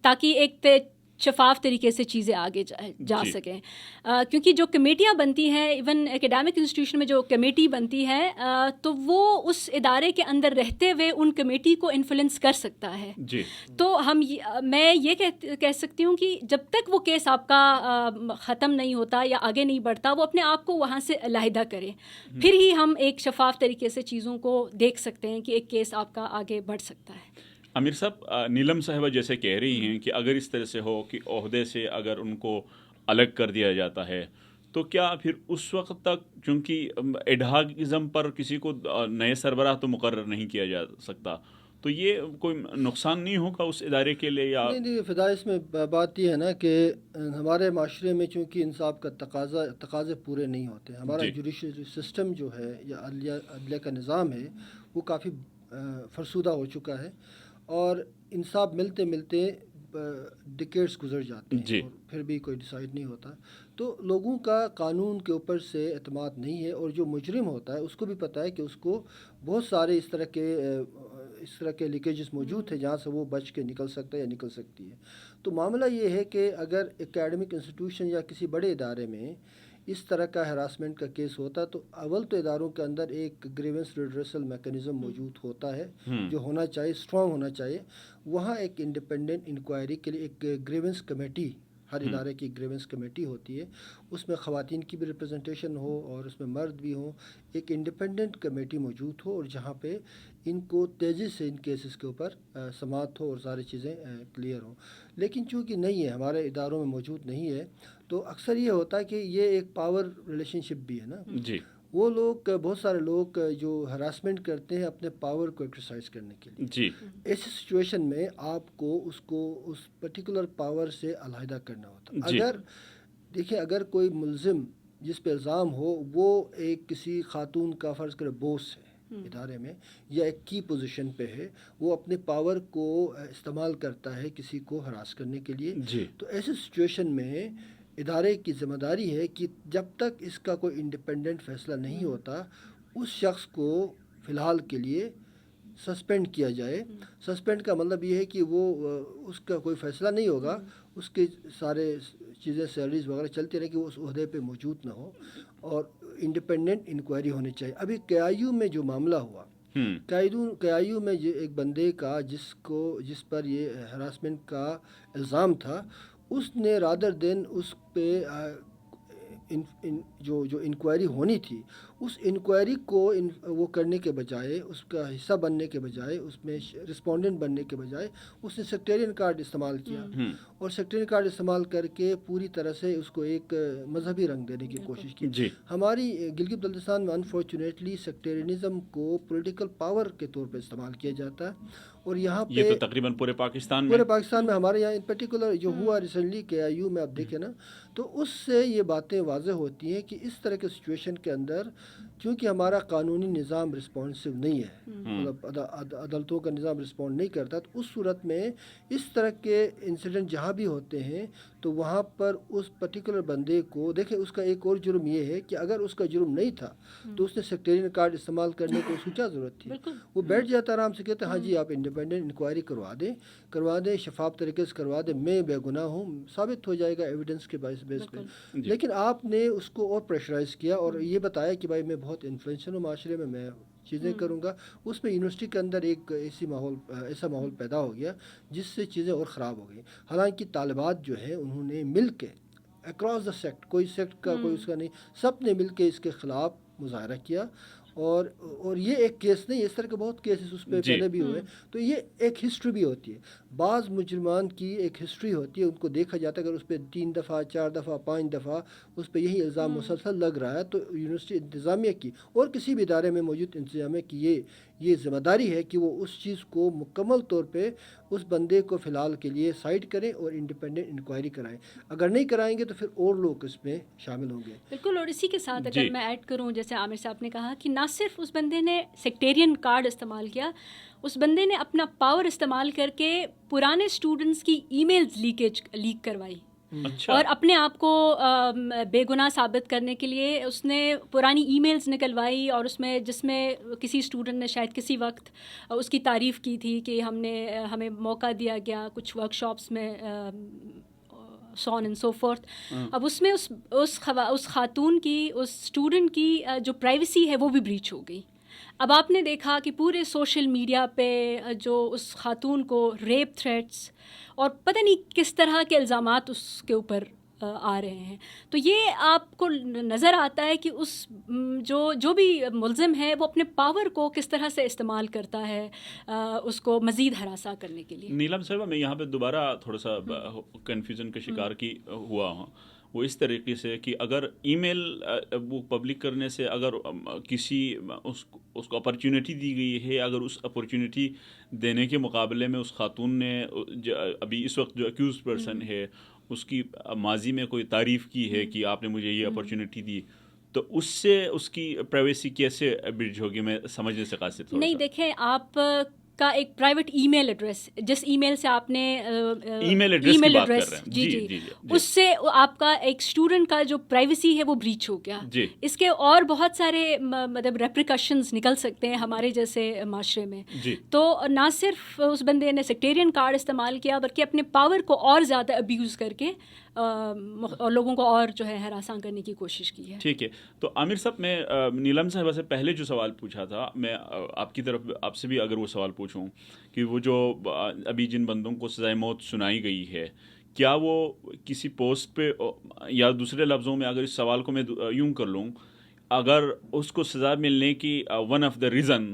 تاکہ ایک شفاف طریقے سے چیزیں آگے جا سکیں. کیونکہ جو کمیٹیاں بنتی ہیں، ایون اکیڈیمک انسٹیٹیوشن میں جو کمیٹی بنتی ہے تو وہ اس ادارے کے اندر رہتے ہوئے ان کمیٹی کو انفلوئنس کر سکتا ہے. تو میں یہ کہہ سکتی ہوں کہ جب تک وہ کیس آپ کا ختم نہیں ہوتا یا آگے نہیں بڑھتا، وہ اپنے آپ کو وہاں سے علیحدہ کرے، پھر ہی ہم ایک شفاف طریقے سے چیزوں کو دیکھ سکتے ہیں کہ ایک کیس آپ کا آگے بڑھ سکتا ہے. امیر صاحب، نیلم صاحبہ جیسے کہہ رہی ہیں کہ اگر اس طرح سے ہو کہ عہدے سے اگر ان کو الگ کر دیا جاتا ہے تو کیا پھر اس وقت تک، چونکہ ایڈہاکزم پر کسی کو نئے سربراہ تو مقرر نہیں کیا جا سکتا، تو یہ کوئی نقصان نہیں ہوگا اس ادارے کے لیے؟ یا نہیں، فدا، اس میں بات یہ ہے نا کہ ہمارے معاشرے میں چونکہ انصاف کا تقاضے پورے نہیں ہوتے، ہمارا جوڈیشری سسٹم جو ہے یا عدلیہ کا نظام ہے وہ کافی فرسودہ ہو چکا ہے، اور انصاف ملتے ملتے ڈیکیڈز گزر جاتے ہیں اور پھر بھی کوئی ڈیسائیڈ نہیں ہوتا. تو لوگوں کا قانون کے اوپر سے اعتماد نہیں ہے، اور جو مجرم ہوتا ہے اس کو بھی پتہ ہے کہ اس کو بہت سارے اس طرح کے لیکیجز موجود ہیں جہاں سے وہ بچ کے نکل سکتا ہے یا نکل سکتی ہے. تو معاملہ یہ ہے کہ اگر اکیڈمک انسٹیٹیوشن یا کسی بڑے ادارے میں اس طرح کا ہراسمنٹ کا کیس ہوتا تو اول تو اداروں کے اندر ایک گریونس ریڈریسل میکانزم موجود ہوتا ہے جو ہونا چاہیے، اسٹرانگ ہونا چاہیے. وہاں ایک انڈیپینڈنٹ انکوائری کے لیے ایک گریونس کمیٹی، ہر ادارے کی گریونس کمیٹی ہوتی ہے، اس میں خواتین کی بھی ریپرزنٹیشن ہو اور اس میں مرد بھی ہوں، ایک انڈیپینڈنٹ کمیٹی موجود ہو، اور جہاں پہ ان کو تیزی سے ان کیسز کے اوپر سماعت ہو اور ساری چیزیں کلیئر ہوں. لیکن چونکہ نہیں ہے، ہمارے اداروں میں موجود نہیں ہے، تو اکثر یہ ہوتا ہے کہ یہ ایک پاور ریلیشن شپ بھی ہے نا. وہ لوگ، بہت سارے لوگ جو ہراسمنٹ کرتے ہیں اپنے پاور کو ایکسرسائز کرنے کے لیے، ایسی سچویشن میں آپ کو اس پرٹیکولر پاور سے علیحدہ کرنا ہوتا. اگر دیکھیں، اگر کوئی ملزم جس پہ الزام ہو وہ ایک کسی خاتون کا فرض کرے بوس ہے ادارے میں یا ایک کی پوزیشن پہ ہے، وہ اپنے پاور کو استعمال کرتا ہے کسی کو ہراس کرنے کے لیے، تو ایسی سچویشن میں ادارے کی ذمہ داری ہے کہ جب تک اس کا کوئی انڈیپینڈنٹ فیصلہ نہیں ہوتا اس شخص کو فی الحال کے لیے سسپینڈ کیا جائے. سسپینڈ کا مطلب یہ ہے کہ وہ اس کا کوئی فیصلہ نہیں ہوگا، اس کے سارے چیزیں، سیلریز وغیرہ چلتی رہے کہ وہ اس عہدے پہ موجود نہ ہو، اور انڈیپینڈنٹ انکوائری ہونی چاہیے. ابھی KIU میں جو معاملہ ہوا، KIU میں ایک بندے کا جس پر یہ ہراسمنٹ کا الزام تھا، اس نے رادر دین اس پہ جو انکوائری ہونی تھی اس انکوائری کو وہ کرنے کے بجائے، اس کا حصہ بننے کے بجائے، اس میں رسپونڈنٹ بننے کے بجائے اس نے سیکٹیرین کارڈ استعمال کیا، اور سیکٹیرین کارڈ استعمال کر کے پوری طرح سے اس کو ایک مذہبی رنگ دینے کی کوشش کی. جی ہماری گلگت بلتستان میں انفارچونیٹلی سیکٹیرینزم کو پولیٹیکل پاور کے طور پہ استعمال کیا جاتا ہے، اور یہاں پہ یہ تو تقریباً پورے پاکستان میں میں ہمارے یہاں ان پرٹیکولر جو ہوا ریسنٹلی KIU میں آپ دیکھیں نا، تو اس سے یہ باتیں واضح ہوتی ہیں کہ اس طرح کے سچویشن کے اندر چونکہ ہمارا قانونی نظام رسپانسو نہیں ہے، مطلب عدالتوں کا نظام رسپونڈ نہیں کرتا، تو اس صورت میں اس طرح کے انسیڈنٹ جہاں بھی ہوتے ہیں تو وہاں پر اس پرٹیکولر بندے کو دیکھیں، اس کا ایک اور جرم یہ ہے کہ اگر اس کا جرم نہیں تھا تو اس نے سیکٹیرین کارڈ استعمال کرنے کو اس کو کیا ضرورت تھی؟ وہ بیٹھ جاتا آرام سے، کہتے ہیں ہاں جی آپ انڈیپینڈنٹ انکوائری کروا دیں، شفاف طریقے سے کروا دیں، میں بے گناہ ہوں، ثابت ہو جائے گا ایویڈنس کے بیس پہ. لیکن آپ نے اس کو اور پریشرائز کیا اور یہ بتایا کہ بھائی میں بہت انفلوئنشل ہوں معاشرے میں چیزیں کروں گا. اس میں یونیورسٹی کے اندر ایک ایسا ماحول پیدا ہو گیا جس سے چیزیں اور خراب ہو گئیں. حالانکہ طالبات جو ہیں انہوں نے مل کے اکراس دا سیکٹ، کوئی سیکٹ کا کوئی اس کا نہیں، سب نے مل کے اس کے خلاف مظاہرہ کیا، اور یہ ایک کیس نہیں، اس طرح کے بہت کیسز اس پہ پہلے بھی ہوئے. تو یہ ایک ہسٹری بھی ہوتی ہے، بعض مجرمان کی ایک ہسٹری ہوتی ہے، ان کو دیکھا جاتا ہے. اگر اس پہ 3 دفعہ 4 دفعہ 5 دفعہ اس پہ یہی الزام مسلسل لگ رہا ہے تو یونیورسٹی انتظامیہ کی اور کسی بھی ادارے میں موجود انتظامیہ کی یہ ذمہ داری ہے کہ وہ اس چیز کو مکمل طور پہ اس بندے کو فی الحال کے لیے سائڈ کریں اور انڈیپینڈنٹ انکوائری کرائیں. اگر نہیں کرائیں گے تو پھر اور لوگ اس میں شامل ہوں گے. بالکل. اور اسی کے ساتھ اگر میں ایڈ کروں، جیسے عامر صاحب نے کہا کہ نہ صرف اس بندے نے سیکٹیرین کارڈ استعمال کیا، اس بندے نے اپنا پاور استعمال کر کے پرانے اسٹوڈنٹس کی ای میلز لیک کروائی، اور اپنے آپ کو بے گناہ ثابت کرنے کے لیے اس نے پرانی ای میلز نکلوائی، اور جس میں کسی اسٹوڈنٹ نے شاید کسی وقت اس کی تعریف کی تھی کہ ہمیں موقع دیا گیا کچھ ورک شاپس میں، so on and so forth. اب اس میں اس خاتون کی، اس اسٹوڈنٹ کی جو پرائیویسی ہے وہ بھی بریچ ہو گئی. اب آپ نے دیکھا کہ پورے سوشل میڈیا پہ جو اس خاتون کو ریپ تھریٹس اور پتہ نہیں کس طرح کے الزامات اس کے اوپر آ رہے ہیں. تو یہ آپ کو نظر آتا ہے کہ اس جو بھی ملزم ہے وہ اپنے پاور کو کس طرح سے استعمال کرتا ہے اس کو مزید ہراساں کرنے کے لیے. نیلم صاحبہ، میں یہاں پہ دوبارہ تھوڑا سا کنفیوژن کا شکار ہوا ہوں. وہ اس طریقے سے کہ اگر ای میل وہ پبلک کرنے سے اگر کسی اس کو اپرچونیٹی دی گئی ہے، اگر اس اپرچونیٹی دینے کے مقابلے میں اس خاتون نے ابھی اس وقت جو اکیوز پرسن ہے اس کی ماضی میں کوئی تعریف کی ہے کہ آپ نے مجھے یہ اپرچونیٹی دی، تو اس سے اس کی پرائیویسی کیسے برج ہوگی؟ میں سمجھنے سے قاصد تھوڑا نہیں. سا دیکھیں، آپ کا ایک پرائیویٹ ای میل ایڈریس، جس ای میل سے آپ نے ای میل ایڈریس جی اس سے آپ کا ایک اسٹوڈنٹ کا جو پرائیویسی ہے وہ بریچ ہو گیا. جی. اس کے اور بہت سارے مطلب ریپریکشنز نکل سکتے ہیں ہمارے جیسے معاشرے میں. جی. تو نہ صرف اس بندے نے سیکٹیرین کارڈ استعمال کیا بلکہ اپنے پاور کو اور زیادہ ابیوز کر کے لوگوں کو اور جو ہے ہراساں کرنے کی کوشش کی ہے. ٹھیک ہے. تو عامر صاحب، میں نیلم صاحبہ سے پہلے جو سوال پوچھا تھا، میں آپ کی طرف آپ سے بھی اگر وہ سوال پوچھوں کہ وہ جو ابھی جن بندوں کو سزائے موت سنائی گئی ہے، کیا وہ کسی پوسٹ پہ، یا دوسرے لفظوں میں اگر اس سوال کو میں یوں کر لوں، اگر اس کو سزا ملنے کی ون آف دا ریزن،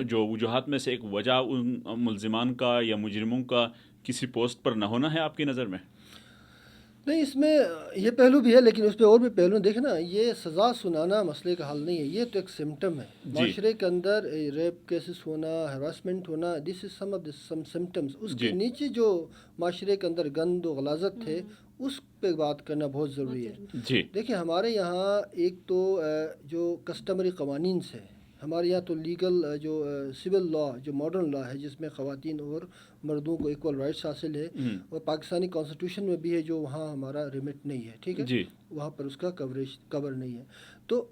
جو وجوہات میں سے ایک وجہ ان ملزمان کا یا مجرموں کا کسی پوسٹ پر نہ ہونا ہے آپ کی نظر میں؟ نہیں، اس میں یہ پہلو بھی ہے، لیکن اس پہ اور بھی پہلو دیکھیں نا. یہ سزا سنانا مسئلے کا حل نہیں ہے، یہ تو ایک سمٹم ہے. معاشرے کے اندر ریپ کیسز ہونا، ہراسمنٹ ہونا، دس از سم آف سم سمٹمس. اس کے نیچے جو معاشرے کے اندر گند و غلاظت ہے اس پہ بات کرنا بہت ضروری ہے. دیکھیں، ہمارے یہاں ایک تو جو کسٹمری قوانین سے، ہمارے یہاں تو لیگل جو سول لا، جو ماڈرن لا ہے جس میں خواتین اور مردوں کو ایکول رائٹس حاصل ہے، اور پاکستانی کانسٹیٹیوشن میں بھی ہے جو وہاں ہمارا ریمٹ نہیں ہے. ٹھیک ہے، وہاں پر اس کا کور نہیں ہے. تو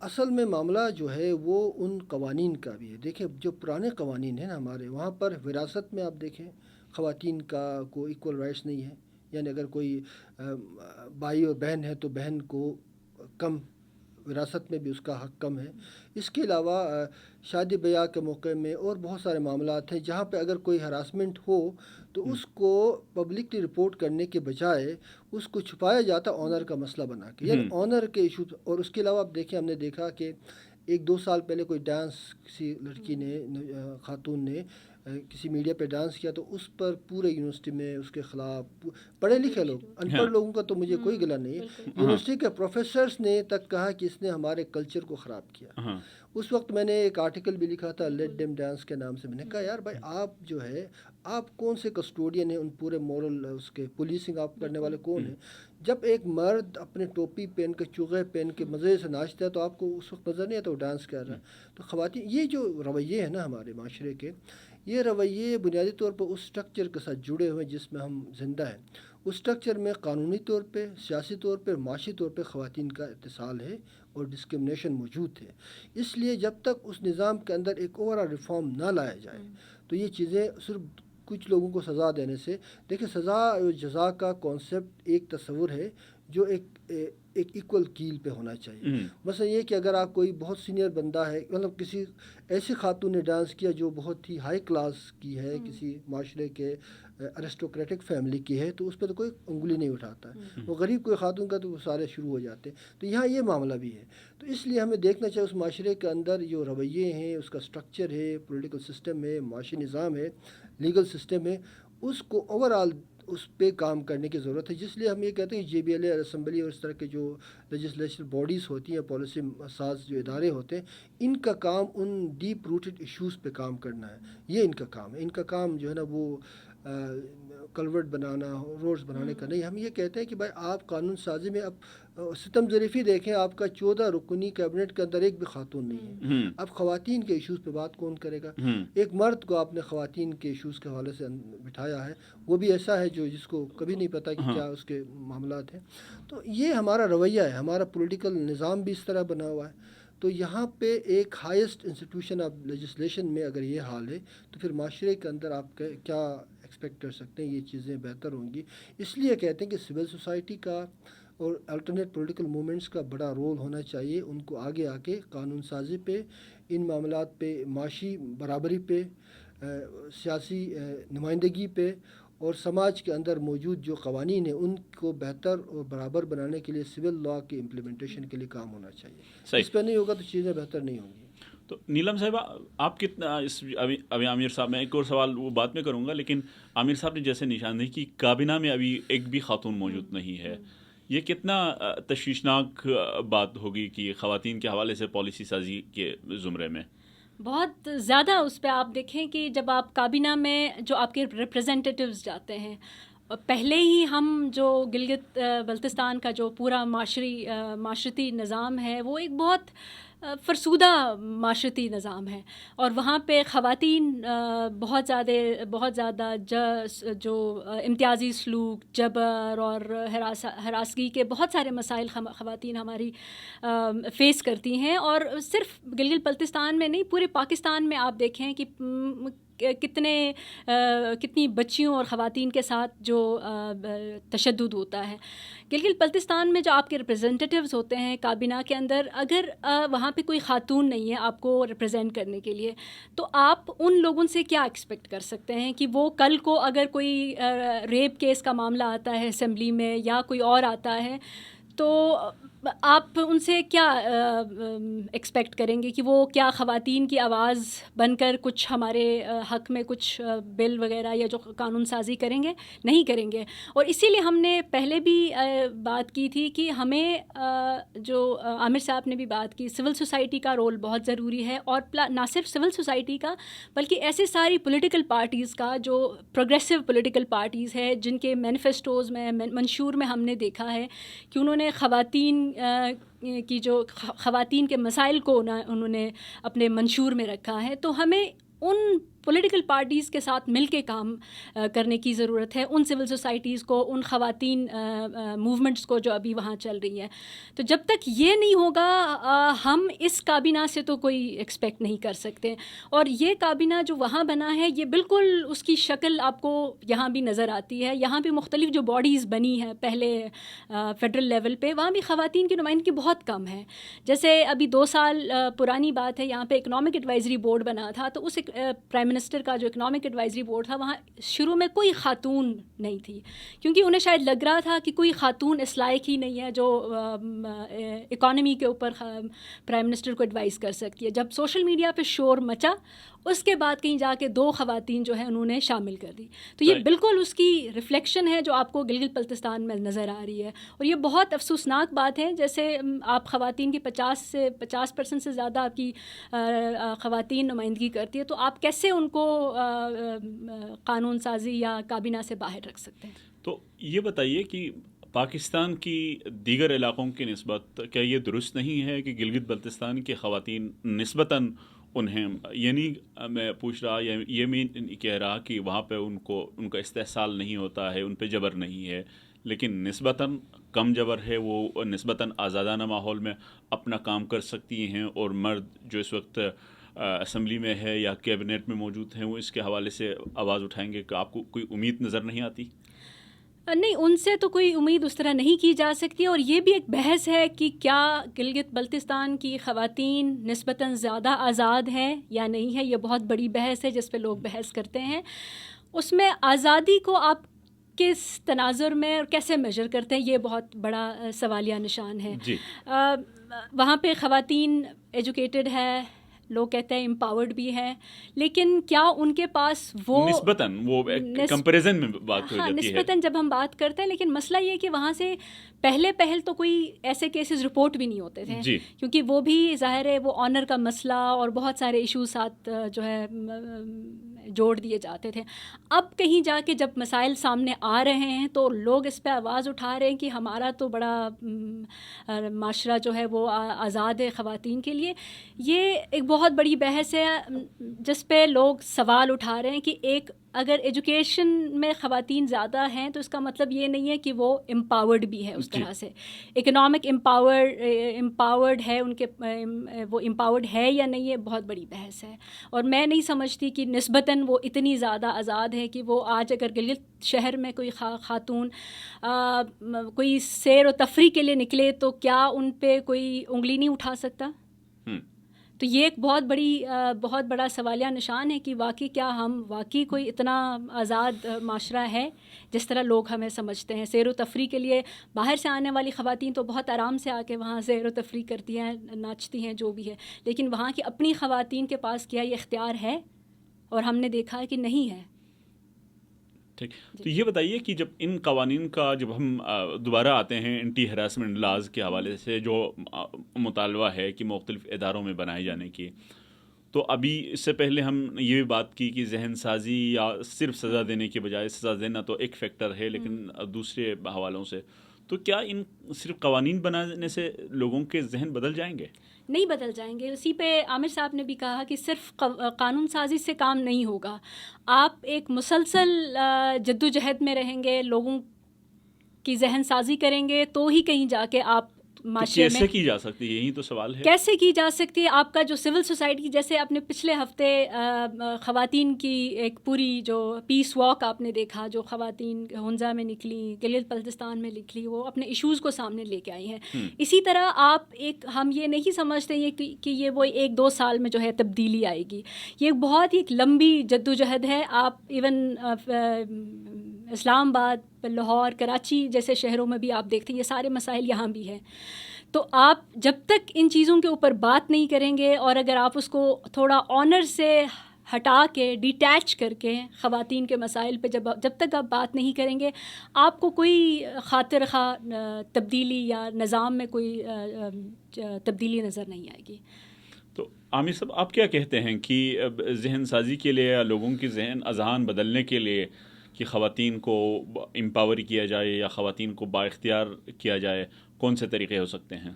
اصل میں معاملہ جو ہے وہ ان قوانین کا بھی ہے. دیکھیں، جو پرانے قوانین ہیں نا ہمارے وہاں پر وراثت میں آپ دیکھیں خواتین کا کوئی ایکول رائٹس نہیں ہے. یعنی اگر کوئی بھائی اور بہن ہے تو بہن کو کم وراثت میں بھی اس کا حق کم ہے. اس کے علاوہ شادی بیاہ کے موقع میں اور بہت سارے معاملات ہیں جہاں پہ اگر کوئی ہراسمنٹ ہو تو اس کو پبلکلی رپورٹ کرنے کے بجائے اس کو چھپایا جاتا آنر کا مسئلہ بنا کے, یعنی آنر کے ایشو. اور اس کے علاوہ آپ دیکھیں, ہم نے دیکھا کہ 1-2 سال پہلے کوئی ڈانس کسی لڑکی نے, خاتون نے کسی میڈیا پہ ڈانس کیا تو اس پر پورے یونیورسٹی میں اس کے خلاف پڑھے لکھے لوگ, ان پڑھ لوگوں کا تو مجھے کوئی گلہ نہیں ہے, یونیورسٹی کے پروفیسرز نے تک کہا کہ اس نے ہمارے کلچر کو خراب کیا. اس وقت میں نے ایک آرٹیکل بھی لکھا تھا لیٹ ڈیم ڈانس کے نام سے. میں نے کہا یار بھائی آپ جو ہے آپ کون سے کسٹوڈین ہیں ان پورے مورل اس کے, پولیسنگ آپ کرنے والے کون ہیں؟ جب ایک مرد اپنے ٹوپی پہن کے چوغے پہن کے مزے سے ناچتا ہے تو آپ کو اس وقت نظر نہیں آتا وہ ڈانس کر رہا ہے. تو خواتین, یہ جو رویے ہیں نا ہمارے معاشرے کے, یہ رویے بنیادی طور پر اس سٹرکچر کے ساتھ جڑے ہوئے ہیں جس میں ہم زندہ ہیں. اس سٹرکچر میں قانونی طور پہ, سیاسی طور پہ, معاشی طور پہ خواتین کا اتصال ہے اور ڈسکرمنیشن موجود ہے. اس لیے جب تک اس نظام کے اندر ایک اوورآل ریفارم نہ لایا جائے تو یہ چیزیں صرف کچھ لوگوں کو سزا دینے سے, دیکھیں سزا اور جزا کا کانسیپٹ ایک تصور ہے جو ایک ایکول کیل پہ ہونا چاہیے. مثلا یہ کہ اگر آپ کوئی بہت سینئر بندہ ہے, مطلب کسی ایسی خاتون نے ڈانس کیا جو بہت ہی ہائی کلاس کی ہے, کسی معاشرے کے ارسٹوکریٹک فیملی کی ہے, تو اس پہ تو کوئی انگلی نہیں اٹھاتا ہے. وہ غریب کوئی خاتون کا تو وہ سارے شروع ہو جاتے ہیں. تو یہاں یہ معاملہ بھی ہے. تو اس لیے ہمیں دیکھنا چاہیے اس معاشرے کے اندر جو رویے ہیں, اس کا سٹرکچر ہے, پولیٹیکل سسٹم ہے, معاشی نظام ہے, لیگل سسٹم ہے, اس کو اوور آل اس پہ کام کرنے کی ضرورت ہے. جس لیے ہم یہ کہتے ہیں کہ JBLA اسمبلی اور اس طرح کے جو لیجسلیشن باڈیز ہوتی ہیں, پالیسی ساز جو ادارے ہوتے ہیں, ان کا کام ان ڈیپ روٹڈ ایشوز پہ کام کرنا ہے. یہ ان کا کام ہے. ان کا کام جو ہے نا وہ کلورٹ بنانا, روڈز بنانے کا نہیں. ہم یہ کہتے ہیں کہ بھائی آپ قانون سازی میں, اب ستم ظریفی دیکھیں, آپ کا 14 رکنی کیبنٹ کے اندر ایک بھی خاتون نہیں ہے. اب خواتین کے ایشوز پہ بات کون کرے گا؟ ایک مرد کو آپ نے خواتین کے ایشوز کے حوالے سے بٹھایا ہے, وہ بھی ایسا ہے جو جس کو کبھی نہیں پتہ کہ کیا اس کے معاملات ہیں. تو یہ ہمارا رویہ ہے, ہمارا پولیٹیکل نظام بھی اس طرح بنا ہوا ہے. تو یہاں پہ ایک ہائیسٹ انسٹیٹیوشن آف لیجسلیشن میں اگر یہ حال ہے تو پھر معاشرے کے اندر آپ کیا ایکسپیکٹ کر سکتے ہیں؟ یہ چیزیں بہتر ہوں گی. اس لیے کہتے ہیں کہ سول سوسائٹی کا اور الٹرنیٹ پولیٹیکل موومنٹس کا بڑا رول ہونا چاہیے. ان کو آگے آ کے قانون سازی پہ, ان معاملات پہ, معاشی برابری پہ, سیاسی نمائندگی پہ اور سماج کے اندر موجود جو قوانین ہیں ان کو بہتر اور برابر بنانے کے لیے سول لاء کی امپلیمنٹیشن کے لیے کام ہونا چاہیے. اس پہ نہیں ہوگا تو چیزیں بہتر نہیں ہوں گی. تو نیلم صاحبہ, آپ کتنا اس ابھی عامر صاحب, میں ایک اور سوال وہ بعد میں کروں گا, لیکن عامر صاحب نے جیسے نشاندہی کی کابینہ میں ابھی ایک بھی خاتون موجود نہیں ہے, یہ کتنا تشویشناک بات ہوگی کہ خواتین کے حوالے سے پالیسی سازی کے زمرے میں؟ بہت زیادہ. اس پہ آپ دیکھیں کہ جب آپ کابینہ میں جو آپ کے ریپریزنٹیٹیوز جاتے ہیں, پہلے ہی ہم جو گلگت بلتستان کا جو پورا معاشرتی نظام ہے وہ ایک بہت فرسودہ معاشرتی نظام ہے, اور وہاں پہ خواتین بہت زیادہ جو امتیازی سلوک, جبر اور ہراسگی کے بہت سارے مسائل خواتین ہماری فیس کرتی ہیں. اور صرف گلگت بلتستان میں نہیں, پورے پاکستان میں آپ دیکھیں کہ کتنی بچیوں اور خواتین کے ساتھ جو تشدد ہوتا ہے. گلگت بلتستان میں جو آپ کے ریپریزنٹیٹیوز ہوتے ہیں کابینہ کے اندر, اگر وہاں پہ کوئی خاتون نہیں ہے آپ کو ریپرزینٹ کرنے کے لیے, تو آپ ان لوگوں سے کیا ایکسپیکٹ کر سکتے ہیں کہ وہ کل کو اگر کوئی ریپ کیس کا معاملہ آتا ہے اسمبلی میں یا کوئی اور آتا ہے تو آپ ان سے کیا ایکسپیکٹ کریں گے کہ وہ کیا خواتین کی آواز بن کر کچھ ہمارے حق میں کچھ بل وغیرہ یا جو قانون سازی کریں گے؟ نہیں کریں گے. اور اسی لیے ہم نے پہلے بھی بات کی تھی کہ ہمیں جو عامر صاحب نے بھی بات کی, سول سوسائٹی کا رول بہت ضروری ہے, اور نہ صرف سول سوسائٹی کا بلکہ ایسے ساری پولیٹیکل پارٹیز کا جو پروگریسو پولیٹیکل پارٹیز ہے جن کے مینیفیسٹوز میں, منشور میں ہم نے دیکھا ہے کہ انہوں نے خواتین کے مسائل کو انہوں نے اپنے منشور میں رکھا ہے. تو ہمیں ان پولیٹیکل پارٹیز کے ساتھ مل کے کام کرنے کی ضرورت ہے، ان سول سوسائٹیز کو، ان خواتین موومنٹس کو جو ابھی وہاں چل رہی ہیں. تو جب تک یہ نہیں ہوگا ہم اس کابینہ سے تو کوئی ایکسپیکٹ نہیں کر سکتے. اور یہ کابینہ جو وہاں بنا ہے یہ بالکل اس کی شکل آپ کو یہاں بھی نظر آتی ہے. یہاں بھی مختلف جو باڈیز بنی ہیں پہلے فیڈرل لیول پہ، وہاں بھی خواتین کی نمائندگی بہت کم ہے. جیسے ابھی 2 سال پرانی بات ہے، یہاں پہ اکنامک ایڈوائزری بورڈ بنا تھا، تو اس پرائم منسٹر کا جو اکنامک ایڈوائزری بورڈ تھا وہاں شروع میں کوئی خاتون نہیں تھی، کیونکہ انہیں شاید لگ رہا تھا کہ کوئی خاتون اس لائق ہی نہیں ہے جو اکانومی کے اوپر پرائم منسٹر کو ایڈوائز کر سکتی ہے. جب سوشل میڈیا پہ شور مچا اس کے بعد کہیں جا کے 2 خواتین جو ہیں انہوں نے شامل کر دی. تو یہ بالکل اس کی ریفلیکشن ہے جو آپ کو گلگت بلتستان میں نظر آ رہی ہے. اور یہ بہت افسوسناک بات ہے، جیسے آپ خواتین کی 50% سے زیادہ آپ کی خواتین نمائندگی کرتی ہے، تو آپ کیسے ان کو قانون سازی یا کابینہ سے باہر رکھ سکتے ہیں؟ تو یہ بتائیے کہ پاکستان کی دیگر علاقوں کی نسبت کیا یہ درست نہیں ہے کہ گلگت بلتستان کی خواتین نسبتاً انہیں، یعنی میں پوچھ رہا یا یہ میں کہہ رہا کہ وہاں پہ ان کا استحصال نہیں ہوتا ہے، ان پہ جبر نہیں ہے، لیکن نسبتاً کم جبر ہے، وہ نسبتاً آزادانہ ماحول میں اپنا کام کر سکتی ہیں، اور مرد جو اس وقت اسمبلی میں ہے یا کیبنٹ میں موجود ہیں وہ اس کے حوالے سے آواز اٹھائیں گے. کہ آپ کو کوئی امید نظر نہیں آتی؟ نہیں، ان سے تو کوئی امید اس طرح نہیں کی جا سکتی. اور یہ بھی ایک بحث ہے کہ کیا گلگت بلتستان کی خواتین نسبتاً زیادہ آزاد ہیں یا نہیں ہے. یہ بہت بڑی بحث ہے جس پہ لوگ بحث کرتے ہیں. اس میں آزادی کو آپ کس تناظر میں اور کیسے میجر کرتے ہیں یہ بہت بڑا سوالیہ نشان ہے. جی. وہاں پہ خواتین ایجوکیٹڈ ہے، لوگ کہتے ہیں امپاورڈ بھی ہے، لیکن کیا ان کے پاس وہ نسبتاً وہ کمپیریزن میں بات ہو جاتی ہے. نسبتاً جب ہم بات کرتے ہیں، لیکن مسئلہ یہ کہ وہاں سے پہل تو کوئی ایسے کیسز رپورٹ بھی نہیں ہوتے تھے. جی. کیونکہ وہ بھی ظاہر ہے وہ آنر کا مسئلہ اور بہت سارے ایشوز ساتھ جو ہے جوڑ دیے جاتے تھے. اب کہیں جا کے جب مسائل سامنے آ رہے ہیں تو لوگ اس پہ آواز اٹھا رہے ہیں کہ ہمارا تو بڑا معاشرہ جو ہے وہ آزاد ہے خواتین کے لیے. یہ ایک بہت بڑی بحث ہے جس پہ لوگ سوال اٹھا رہے ہیں کہ اگر ایجوکیشن میں خواتین زیادہ ہیں تو اس کا مطلب یہ نہیں ہے کہ وہ امپاورڈ بھی ہے اس طرح سے. اکنامک امپاورڈ ہے ان کے، وہ امپاورڈ ہے یا نہیں، یہ بہت بڑی بحث ہے. اور میں نہیں سمجھتی کہ نسبتاً وہ اتنی زیادہ آزاد ہے کہ وہ آج اگر گلگت شہر میں کوئی خاتون کوئی سیر و تفریح کے لیے نکلے تو کیا ان پہ کوئی انگلی نہیں اٹھا سکتا. تو یہ ایک بہت بڑا سوالیہ نشان ہے کہ واقعی کیا ہم واقعی کوئی اتنا آزاد معاشرہ ہے جس طرح لوگ ہمیں سمجھتے ہیں. سیر و تفریح کے لیے باہر سے آنے والی خواتین تو بہت آرام سے آ کے وہاں سیر و تفریح کرتی ہیں، ناچتی ہیں، جو بھی ہے، لیکن وہاں کی اپنی خواتین کے پاس کیا یہ اختیار ہے؟ اور ہم نے دیکھا ہے کہ نہیں ہے. ٹھیک. تو یہ بتائیے کہ جب ان قوانین کا جب ہم دوبارہ آتے ہیں اینٹی ہراسمنٹ لاز کے حوالے سے جو مطالبہ ہے کہ مختلف اداروں میں بنائے جانے کی، تو ابھی اس سے پہلے ہم یہ بھی بات کی کہ ذہن سازی یا صرف سزا دینے کے بجائے، سزا دینا تو ایک فیکٹر ہے لیکن دوسرے حوالوں سے، تو کیا ان صرف قوانین بنانے سے لوگوں کے ذہن بدل جائیں گے؟ نہیں بدل جائیں گے. اسی پہ عامر صاحب نے بھی کہا کہ صرف قانون سازی سے کام نہیں ہوگا. آپ ایک مسلسل جدوجہد میں رہیں گے، لوگوں کی ذہن سازی کریں گے تو ہی کہیں جا کے آپ معاشرے میں کیسے کی جا سکتی ہے، یہی تو سوال ہے. کیسے کی جا سکتی ہے؟ آپ کا جو سول سوسائٹی، جیسے آپ نے پچھلے ہفتے خواتین کی ایک پوری جو پیس واک آپ نے دیکھا، جو خواتین ہنزا میں نکلی، گلگت بلتستان میں نکلی، وہ اپنے ایشوز کو سامنے لے کے آئی ہیں. اسی طرح ہم یہ نہیں سمجھتے ہیں کہ یہ وہ 1-2 سال میں جو ہے تبدیلی آئے گی. یہ بہت ہی ایک لمبی جدوجہد ہے. آپ ایون اسلام آباد، لاہور، کراچی جیسے شہروں میں بھی آپ دیکھتے ہیں یہ سارے مسائل یہاں بھی ہیں. تو آپ جب تک ان چیزوں کے اوپر بات نہیں کریں گے، اور اگر آپ اس کو تھوڑا آنر سے ہٹا کے ڈیٹیچ کر کے خواتین کے مسائل پہ جب تک آپ بات نہیں کریں گے، آپ کو کوئی خاطر خواہ تبدیلی یا نظام میں کوئی تبدیلی نظر نہیں آئے گی. تو عامر صاحب، آپ کیا کہتے ہیں کہ ذہن سازی کے لیے یا لوگوں کی اذہان بدلنے کے لیے کہ خواتین کو امپاور کیا جائے یا خواتین کو بااختیار کیا جائے، کون سے طریقے ہو سکتے ہیں؟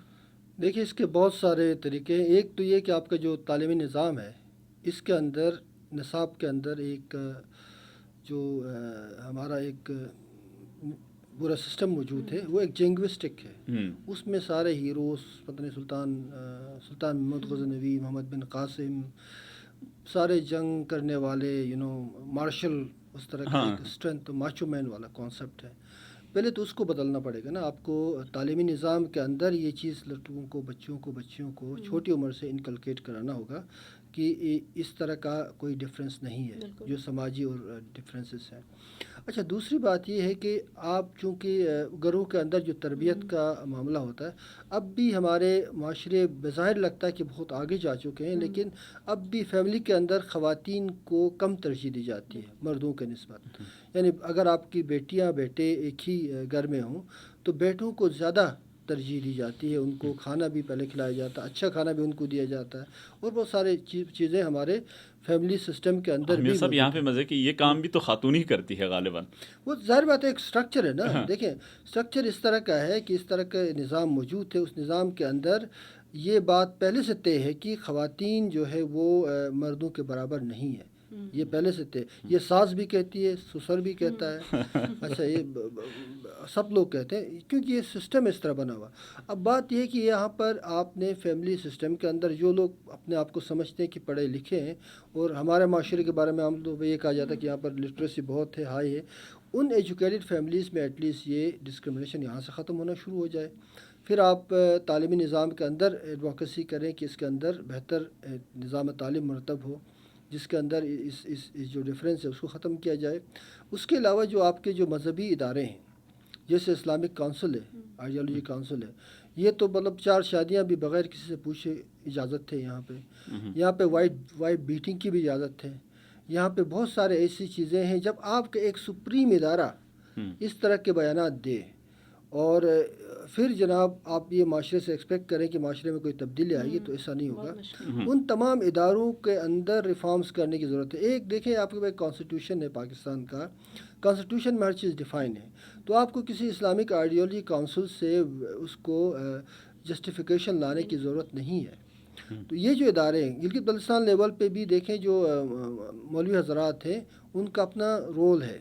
دیکھیے، اس کے بہت سارے طریقے ہیں. ایک تو یہ کہ آپ کا جو تعلیمی نظام ہے اس کے اندر نصاب کے اندر ایک جو ہمارا ایک پورا سسٹم موجود ہے وہ ایک جنگوسٹک ہے. اس میں سارے ہیروز پتہ نہیں سلطان محمد غزنوی, محمد بن قاسم, سارے جنگ کرنے والے مارشل, اس طرح کا ایک اسٹرینتھ ماچو مین والا کانسیپٹ ہے. پہلے تو اس کو بدلنا پڑے گا نا. آپ کو تعلیمی نظام کے اندر یہ چیز لڑکوں کو بچیوں کو چھوٹی عمر سے انکلکیٹ کرانا ہوگا کہ اس طرح کا کوئی ڈفرینس نہیں ہے جو سماجی اور ڈفرینسز ہیں. اچھا, دوسری بات یہ ہے کہ آپ چونکہ گھروں کے اندر جو تربیت کا معاملہ ہوتا ہے, اب بھی ہمارے معاشرے بظاہر لگتا ہے کہ بہت آگے جا چکے ہیں, لیکن اب بھی فیملی کے اندر خواتین کو کم ترجیح دی جاتی ہے مردوں کے نسبت. یعنی اگر آپ کی بیٹیاں بیٹے ایک ہی گھر میں ہوں تو بیٹوں کو زیادہ ترجیح دی جاتی ہے. ان کو کھانا بھی پہلے کھلایا جاتا ہے, اچھا کھانا بھی ان کو دیا جاتا ہے, اور بہت سارے چیزیں ہمارے فیملی سسٹم کے اندر بھی. سب یہاں پہ مزے کہ یہ کام بھی تو خاتون ہی کرتی ہے غالباً. وہ ظاہر بات ہے, ایک اسٹرکچر ہے نا. دیکھیں اسٹرکچر اس طرح کا ہے کہ اس طرح کا نظام موجود ہے. اس نظام کے اندر یہ بات پہلے سے طے ہے کہ خواتین جو ہے وہ مردوں کے برابر نہیں ہے. یہ پہلے سے طے, یہ ساس بھی کہتی ہے, سسر بھی کہتا ہے. اچھا, یہ سب لوگ کہتے ہیں کیونکہ یہ سسٹم اس طرح بنا ہوا. اب بات یہ ہے کہ یہاں پر آپ نے فیملی سسٹم کے اندر جو لوگ اپنے آپ کو سمجھتے ہیں کہ پڑھے لکھے ہیں, اور ہمارے معاشرے کے بارے میں ہم تو یہ کہا جاتا ہے کہ یہاں پر لٹریسی بہت ہے, ہائی ہے, ان ایجوکیٹڈ فیملیز میں ایٹ لیسٹ یہ ڈسکرمنیشن یہاں سے ختم ہونا شروع ہو جائے. پھر آپ تعلیمی نظام کے اندر ایڈوکیسی کریں کہ اس کے اندر بہتر نظام تعلیم مرتب ہو, جس کے اندر اس جو ڈفرینس ہے اس کو ختم کیا جائے. اس کے علاوہ جو آپ کے جو مذہبی ادارے ہیں جیسے اسلامک کونسل ہے, آئیڈیالوجی کونسل ہے, یہ تو مطلب 4 شادیاں بھی بغیر کسی سے پوچھے اجازت ہے. یہاں پہ وائٹ بیٹنگ کی بھی اجازت ہے. یہاں پہ بہت سارے ایسی چیزیں ہیں. جب آپ کا ایک سپریم ادارہ اس طرح کے بیانات دے اور پھر جناب آپ یہ معاشرے سے ایکسپیکٹ کریں کہ معاشرے میں کوئی تبدیلی آئے گی, تو ایسا نہیں ہوگا. ان تمام اداروں کے اندر ریفارمز کرنے کی ضرورت ہے. ایک دیکھیں, آپ کے پاس کانسٹیٹیوشن ہے پاکستان کا, کانسٹیٹیوشن میں ہر چیز ڈیفائن ہے. تو آپ کو کسی اسلامک آئیڈیالوجی کونسل سے اس کو جسٹیفیکیشن لانے کی ضرورت نہیں ہے. تو یہ جو ادارے ہیں گلگت بلتستان لیول پہ بھی دیکھیں, جو مولوی حضرات ہیں ان کا اپنا رول ہے.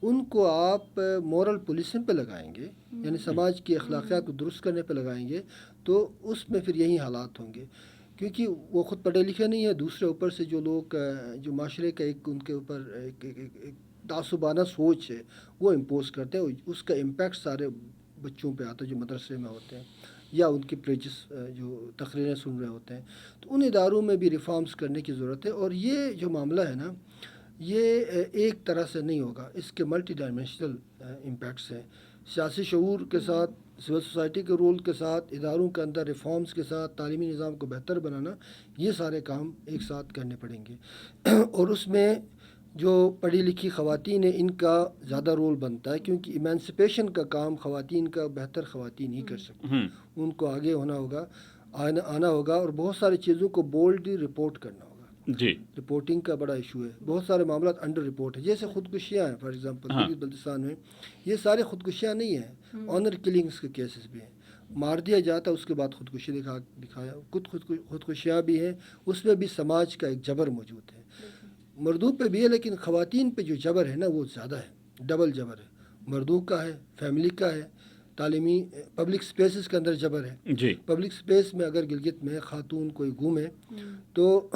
ان کو آپ مورل پولیسنگ پہ لگائیں گے, یعنی سماج کی اخلاقیات کو درست کرنے پہ لگائیں گے, تو اس میں پھر یہی حالات ہوں گے. کیونکہ وہ خود پڑھے لکھے نہیں ہیں, دوسرے اوپر سے جو لوگ جو معاشرے کا ایک ان کے اوپر ایک تعصبانہ سوچ ہے وہ امپوز کرتے ہیں. اس کا امپیکٹ سارے بچوں پہ آتا ہے جو مدرسے میں ہوتے ہیں یا ان کی پریجس جو تقریریں سن رہے ہوتے ہیں. تو ان اداروں میں بھی ریفارمز کرنے کی ضرورت ہے. اور یہ جو معاملہ ہے نا, یہ ایک طرح سے نہیں ہوگا, اس کے ملٹی ڈائمینشنل امپیکٹس ہیں. سیاسی شعور کے ساتھ, سول سوسائٹی کے رول کے ساتھ, اداروں کے اندر ریفارمز کے ساتھ, تعلیمی نظام کو بہتر بنانا, یہ سارے کام ایک ساتھ کرنے پڑیں گے. اور اس میں جو پڑھی لکھی خواتین ہیں ان کا زیادہ رول بنتا ہے, کیونکہ ایمانسپیشن کا کام خواتین کا بہتر خواتین ہی کر سکتی ہیں. ان کو آگے ہونا ہوگا, آنا ہوگا, اور بہت ساری چیزوں کو بولڈلی رپورٹ کرنا ہوگا. جی, رپورٹنگ کا بڑا ایشو ہے. بہت سارے معاملات انڈر رپورٹ ہیں, جیسے خودکشیاں ہیں. فار ایگزامپل گلگت بلتستان میں یہ سارے خودکشیاں نہیں ہیں, آنر کلنگس کے کیسز بھی ہیں. مار دیا جاتا ہے, اس کے بعد خودکشی دکھایا, خودکشیاں بھی ہیں. اس میں بھی سماج کا ایک جبر موجود ہے. مردوں پہ بھی ہے, لیکن خواتین پہ جو جبر ہے نا وہ زیادہ ہے, ڈبل جبر ہے. مردوں کا ہے, فیملی کا ہے, تعلیمی پبلک سپیسز کے اندر جبر ہے. جی, پبلک سپیس میں اگر گلگت میں خاتون کوئی گھومے تو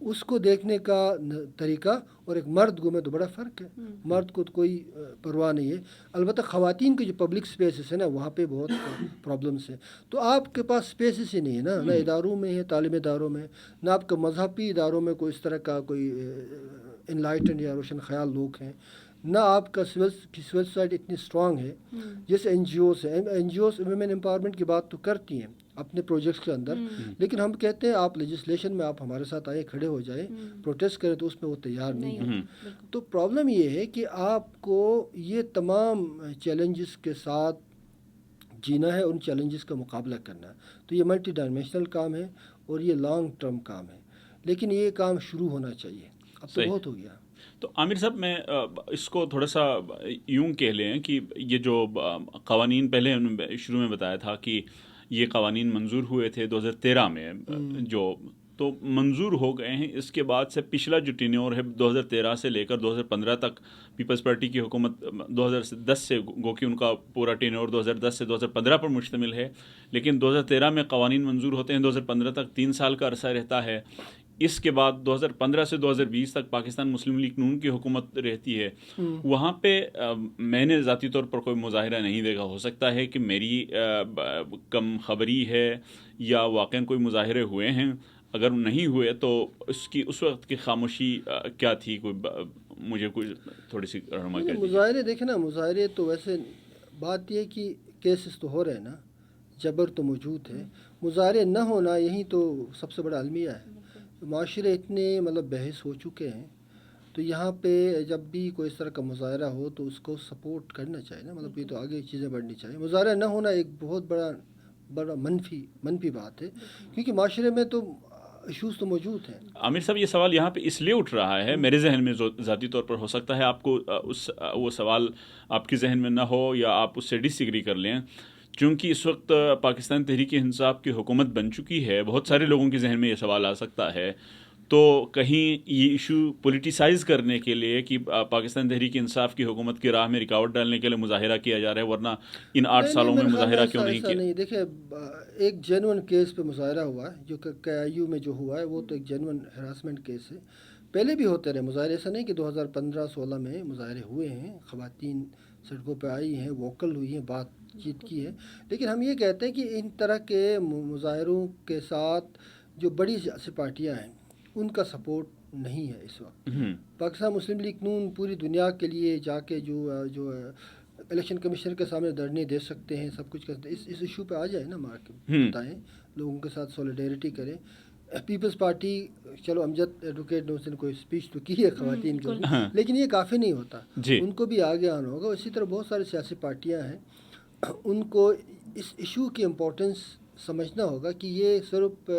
اس کو دیکھنے کا طریقہ اور ایک مرد گھومے تو بڑا فرق ہے. مرد کو تو کوئی پرواہ نہیں ہے. البتہ خواتین کے جو پبلک سپیسز ہیں نا وہاں پہ بہت پرابلمس ہیں. تو آپ کے پاس سپیسز ہی نہیں ہے نا, نہ اداروں میں ہے, تعلیم اداروں میں, نہ آپ کا مذہبی اداروں میں کوئی اس طرح کا کوئی انلائٹنڈ یا روشن خیال لوگ ہیں, نہ آپ کا سول سوسائٹی اتنی اسٹرانگ ہے. جیسے این جی اوز ہیں, N G Os women empowerment کی بات تو کرتی ہیں اپنے پروجیکٹس کے اندر, لیکن ہم کہتے ہیں آپ لیجسلیشن میں آپ ہمارے ساتھ آئے, کھڑے ہو جائیں, پروٹیسٹ کریں, تو اس میں وہ تیار نہیں ہے. تو پرابلم یہ ہے کہ آپ کو یہ تمام چیلنجز کے ساتھ جینا ہے, ان چیلنجز کا مقابلہ کرنا ہے. تو یہ ملٹی ڈائمینشنل کام ہے اور یہ لانگ ٹرم کام ہے, لیکن یہ کام شروع ہونا چاہیے. اب تو بہت ہو گیا. تو عامر صاحب, میں اس کو تھوڑا سا یوں کہہ لیں کہ یہ جو قوانین پہلے شروع میں بتایا تھا کہ یہ قوانین منظور ہوئے تھے 2013 میں, جو تو منظور ہو گئے ہیں. اس کے بعد سے پچھلا جو ٹینیور ہے 2013 سے لے کر 2015 تک پیپلز پارٹی کی حکومت 2010 سے گو کہ ان کا پورا ٹینیور 2010 سے 2015 پر مشتمل ہے، لیکن 2013 میں قوانین منظور ہوتے ہیں، 2015 تک 3 سال کا عرصہ رہتا ہے. اس کے بعد 2015 سے 2020 تک پاکستان مسلم لیگ نون کی حکومت رہتی ہے. وہاں پہ میں نے ذاتی طور پر کوئی مظاہرہ نہیں دیکھا. ہو سکتا ہے کہ میری کم خبری ہے یا واقعاً کوئی مظاہرے ہوئے ہیں. اگر نہیں ہوئے تو اس وقت کی خاموشی کیا تھی؟ مجھے کوئی تھوڑی سی رہنمائی کر دیجیے. مظاہرے دیکھیں نا، مظاہرے تو ویسے بات یہ ہے کہ کیسز تو ہو رہے ہیں نا، جبر تو موجود ہے. مظاہرے نہ ہونا یہی تو سب سے بڑا المیہ ہے. معاشرے اتنے بحث ہو چکے ہیں، تو یہاں پہ جب بھی کوئی اس طرح کا مظاہرہ ہو تو اس کو سپورٹ کرنا چاہیے نا. یہ تو آگے چیزیں بڑھنی چاہیے. مظاہرہ نہ ہونا ایک بہت بڑا منفی بات ہے، کیونکہ معاشرے میں تو ایشوز تو موجود ہیں. عامر صاحب، یہ سوال یہاں پہ اس لیے اٹھ رہا ہے میرے ذہن میں ذاتی طور پر، ہو سکتا ہے آپ کو وہ سوال آپ کے ذہن میں نہ ہو یا آپ اس سے ڈس ایگری کر لیں، چونکہ اس وقت پاکستان تحریک انصاف کی حکومت بن چکی ہے. بہت سارے لوگوں کے ذہن میں یہ سوال آ سکتا ہے، تو کہیں یہ ایشو پولیٹیسائز کرنے کے لیے کہ پاکستان تحریک انصاف کی حکومت کی راہ میں رکاوٹ ڈالنے کے لیے مظاہرہ کیا جا رہا ہے، ورنہ ان 8 سالوں میں مظاہرہ کیوں نہیں کیا؟ نہیں، دیکھیں ایک جینون کیس پہ مظاہرہ ہوا ہے، جو کہ KIU میں جو ہوا ہے وہ تو ایک جینون ہراسمنٹ کیس ہے. پہلے بھی ہوتے رہے مظاہرے، ایسا نہیں کہ 2015-16 میں مظاہرے ہوئے ہیں. خواتین سڑکوں پہ آئی ہیں، ووکل ہوئی ہیں، بات چیت کی ہے. لیکن ہم یہ کہتے ہیں کہ ان طرح کے مظاہروں کے ساتھ جو بڑی سیاسی پارٹیاں ہیں ان کا سپورٹ نہیں ہے اس وقت. پاکستان مسلم لیگ نون پوری دنیا کے لیے جا کے جو الیکشن کمیشنر کے سامنے دھرنے دے سکتے ہیں، سب کچھ کرتے ہیں. اس ایشو پہ آ جائے نا، بتائیں لوگوں کے ساتھ سولیڈیرٹی کریں. پیپلز پارٹی، چلو امجد ایڈوکیٹ نے اس نے کوئی اسپیچ تو کی ہے خواتین کے لیے، لیکن یہ کافی نہیں ہوتا. ان کو بھی آگے آنا ہوگا. اسی طرح بہت ساری سیاسی پارٹیاں ہیں، ان کو اس ایشو کی امپورٹنس سمجھنا ہوگا کہ یہ صرف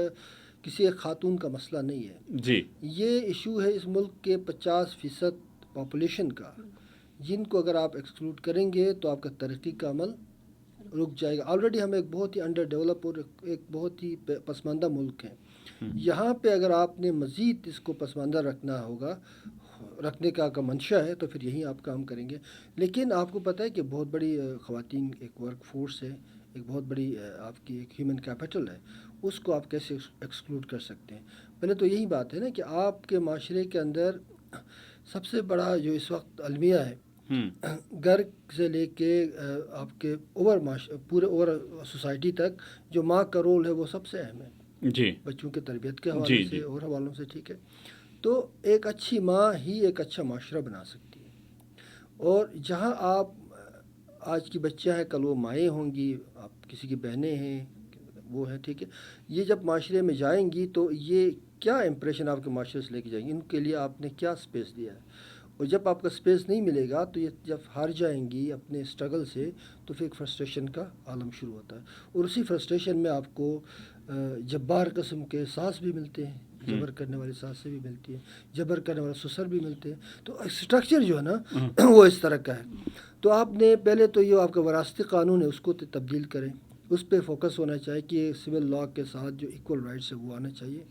کسی ایک خاتون کا مسئلہ نہیں ہے. جی، یہ ایشو ہے اس ملک کے 50% پاپولیشن کا، جن کو اگر آپ ایکسکلوڈ کریں گے تو آپ کا ترقی کا عمل رک جائے گا. آلریڈی ہم ایک بہت ہی انڈر ڈیولپ اور ایک بہت ہی پسماندہ ملک ہیں. یہاں پہ اگر آپ نے مزید اس کو پسماندہ رکھنے کا منشا ہے تو پھر یہیں آپ کام کریں گے. لیکن آپ کو پتہ ہے کہ بہت بڑی خواتین ایک ورک فورس ہے، ایک بہت بڑی آپ کی ایک ہیومن کیپٹل ہے. اس کو آپ کیسے ایکسکلوڈ کر سکتے ہیں؟ پہلے تو یہی بات ہے نا کہ آپ کے معاشرے کے اندر سب سے بڑا جو اس وقت المیہ ہے، گھر سے لے کے آپ کے پورے اوور سوسائٹی تک جو ماں کا رول ہے وہ سب سے اہم ہے. جی، بچوں کے تربیت کے حوالے سے اور حوالوں سے. ٹھیک ہے، تو ایک اچھی ماں ہی ایک اچھا معاشرہ بنا سکتی ہے. اور جہاں آپ آج کی بچیاں ہیں، کل وہ مائیں ہوں گی، آپ کسی کی بہنیں ہیں، وہ ہے. ٹھیک ہے، یہ جب معاشرے میں جائیں گی تو یہ کیا امپریشن آپ کے معاشرے سے لے کے جائیں گی؟ ان کے لیے آپ نے کیا اسپیس دیا ہے؟ اور جب آپ کا اسپیس نہیں ملے گا تو یہ جب ہار جائیں گی اپنے اسٹرگل سے تو پھر ایک فرسٹریشن کا عالم شروع ہوتا ہے. اور اسی فرسٹریشن میں آپ کو جبار قسم کے ساس بھی ملتے ہیں، جبر کرنے والی ساس سے بھی ملتی ہے، جبر کرنے والے سسر بھی ملتے ہیں. تو اسٹرکچر جو ہے نا وہ اس طرح کا ہے. تو آپ نے پہلے تو یہ آپ کا وراثتی قانون ہے اس کو تبدیل کریں، اس پہ فوکس ہونا چاہیے کہ سول لاء کے ساتھ جو ایکول رائٹس ہے وہ آنا چاہیے.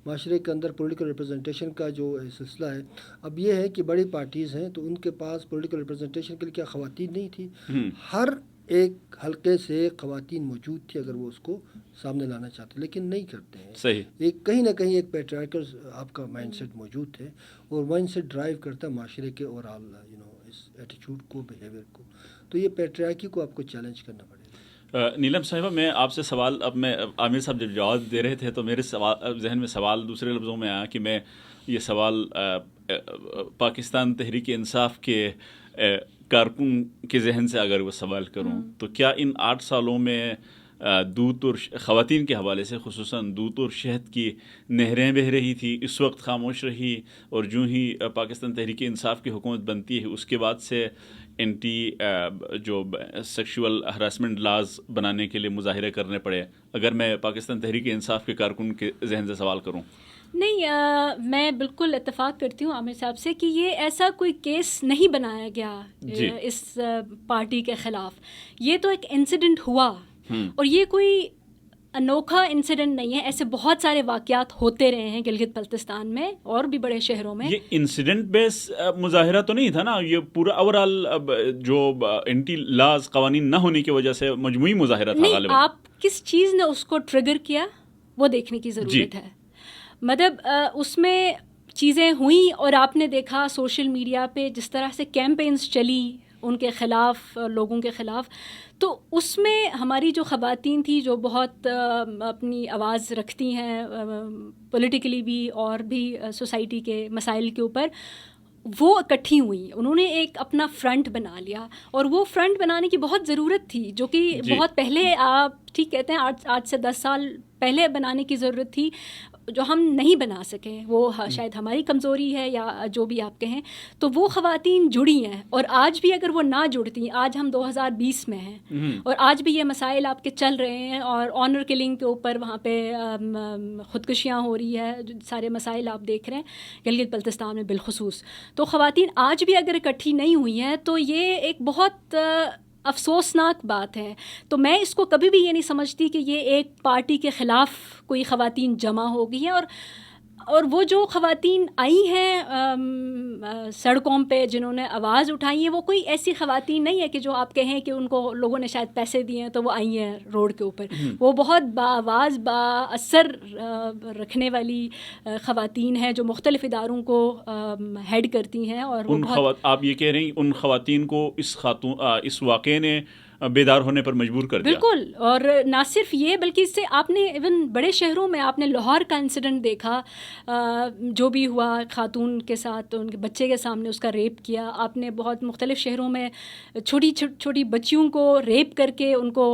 معاشرے کے اندر پولیٹیکل ریپرزنٹیشن کا جو سلسلہ ہے، اب یہ ہے کہ بڑی پارٹیز ہیں تو ان کے پاس پولیٹیکل ریپرزنٹیشن کے لیے کیا خواتین نہیں تھی؟ ہر ایک حلقے سے خواتین موجود تھی اگر وہ اس کو سامنے لانا چاہتے، لیکن نہیں کرتے ہیں. صحیح. ایک کہیں نہ کہیں ایک پیٹریارکل آپ کا مائنڈ سیٹ موجود ہے، اور مائنڈ سیٹ ڈرائیو کرتا ہے معاشرے کے اوور آل اس ایٹیچیوڈ کو، بیہیویئر کو. تو یہ پیٹریارکی کو آپ کو چیلنج کرنا پڑے گا. نیلم صاحبہ، میں آپ سے سوال، اب میں عامر صاحب جب جواب دے رہے تھے تو میرے ذہن میں سوال دوسرے لفظوں میں آیا کہ میں یہ سوال پاکستان تحریک انصاف کے کارکن کے ذہن سے اگر وہ سوال کروں تو کیا ان 8 سالوں میں دودھ اور خواتین کے حوالے سے خصوصاً دودھ اور شہد کی نہریں بہہ رہی تھی، اس وقت خاموش رہی، اور جو ہی پاکستان تحریک انصاف کی حکومت بنتی ہے اس کے بعد سے اینٹی جو سیکشول ہراسمنٹ لاز بنانے کے لیے مظاہرے کرنے پڑے؟ اگر میں پاکستان تحریک انصاف کے کارکن کے ذہن سے سوال کروں. نہیں، میں بالکل اتفاق کرتی ہوں عامر صاحب سے کہ یہ ایسا کوئی کیس نہیں بنایا گیا اس پارٹی کے خلاف. یہ تو ایک انسیڈنٹ ہوا، اور یہ کوئی انوکھا انسیڈنٹ نہیں ہے، ایسے بہت سارے واقعات ہوتے رہے ہیں گلگت بلتستان میں اور بھی بڑے شہروں میں. یہ انسیڈنٹ بیس مظاہرہ تو نہیں تھا نا، یہ پورا اوورال جو اینٹی لاز قوانین نہ ہونے کی وجہ سے مجموعی مظاہرہ تھا. نہیں، آپ کس چیز نے اس کو ٹریگر کیا وہ دیکھنے کی ضرورت ہے. مطلب اس میں چیزیں ہوئیں اور آپ نے دیکھا سوشل میڈیا پہ جس طرح سے کیمپینز چلی ان کے خلاف، لوگوں کے خلاف، تو اس میں ہماری جو خواتین تھیں جو بہت اپنی آواز رکھتی ہیں پولیٹیکلی بھی اور بھی سوسائٹی کے مسائل کے اوپر، وہ اکٹھی ہوئیں، انہوں نے ایک اپنا فرنٹ بنا لیا. اور وہ فرنٹ بنانے کی بہت ضرورت تھی، جو کہ بہت پہلے، آپ ٹھیک کہتے ہیں، آج سے 10 سال پہلے بنانے کی ضرورت تھی، جو ہم نہیں بنا سکے. وہ شاید ہماری کمزوری ہے یا جو بھی آپ کہیں. تو وہ خواتین جڑی ہیں، اور آج بھی اگر وہ نہ جڑتی، آج ہم 2020 میں ہیں اور آج بھی یہ مسائل آپ کے چل رہے ہیں، اور آنر کلنگ کے اوپر وہاں پہ خودکشیاں ہو رہی ہے، سارے مسائل آپ دیکھ رہے ہیں گلگت بلتستان میں بالخصوص. تو خواتین آج بھی اگر اکٹھی نہیں ہوئی ہیں تو یہ ایک بہت افسوسناک بات ہے. تو میں اس کو کبھی بھی یہ نہیں سمجھتی کہ یہ ایک پارٹی کے خلاف کوئی خواتین جمع ہو گئی ہیں. اور وہ جو خواتین آئی ہیں سڑکوں پہ جنہوں نے آواز اٹھائی ہے، وہ کوئی ایسی خواتین نہیں ہے کہ جو آپ کہیں کہ ان کو لوگوں نے شاید پیسے دیے ہیں تو وہ آئی ہیں روڈ کے اوپر. وہ بہت باآواز، با اثر رکھنے والی خواتین ہیں جو مختلف اداروں کو ہیڈ کرتی ہیں. اور آپ یہ کہہ رہی ہیں ان خواتین کو اس واقعے نے بیدار ہونے پر مجبور کر دیا. بالکل. اور نہ صرف یہ بلکہ اس سے آپ نے ایون بڑے شہروں میں آپ نے لاہور کا انسیڈنٹ دیکھا، جو بھی ہوا خاتون کے ساتھ، ان کے بچے کے سامنے اس کا ریپ کیا. آپ نے بہت مختلف شہروں میں چھوٹی بچیوں کو ریپ کر کے ان کو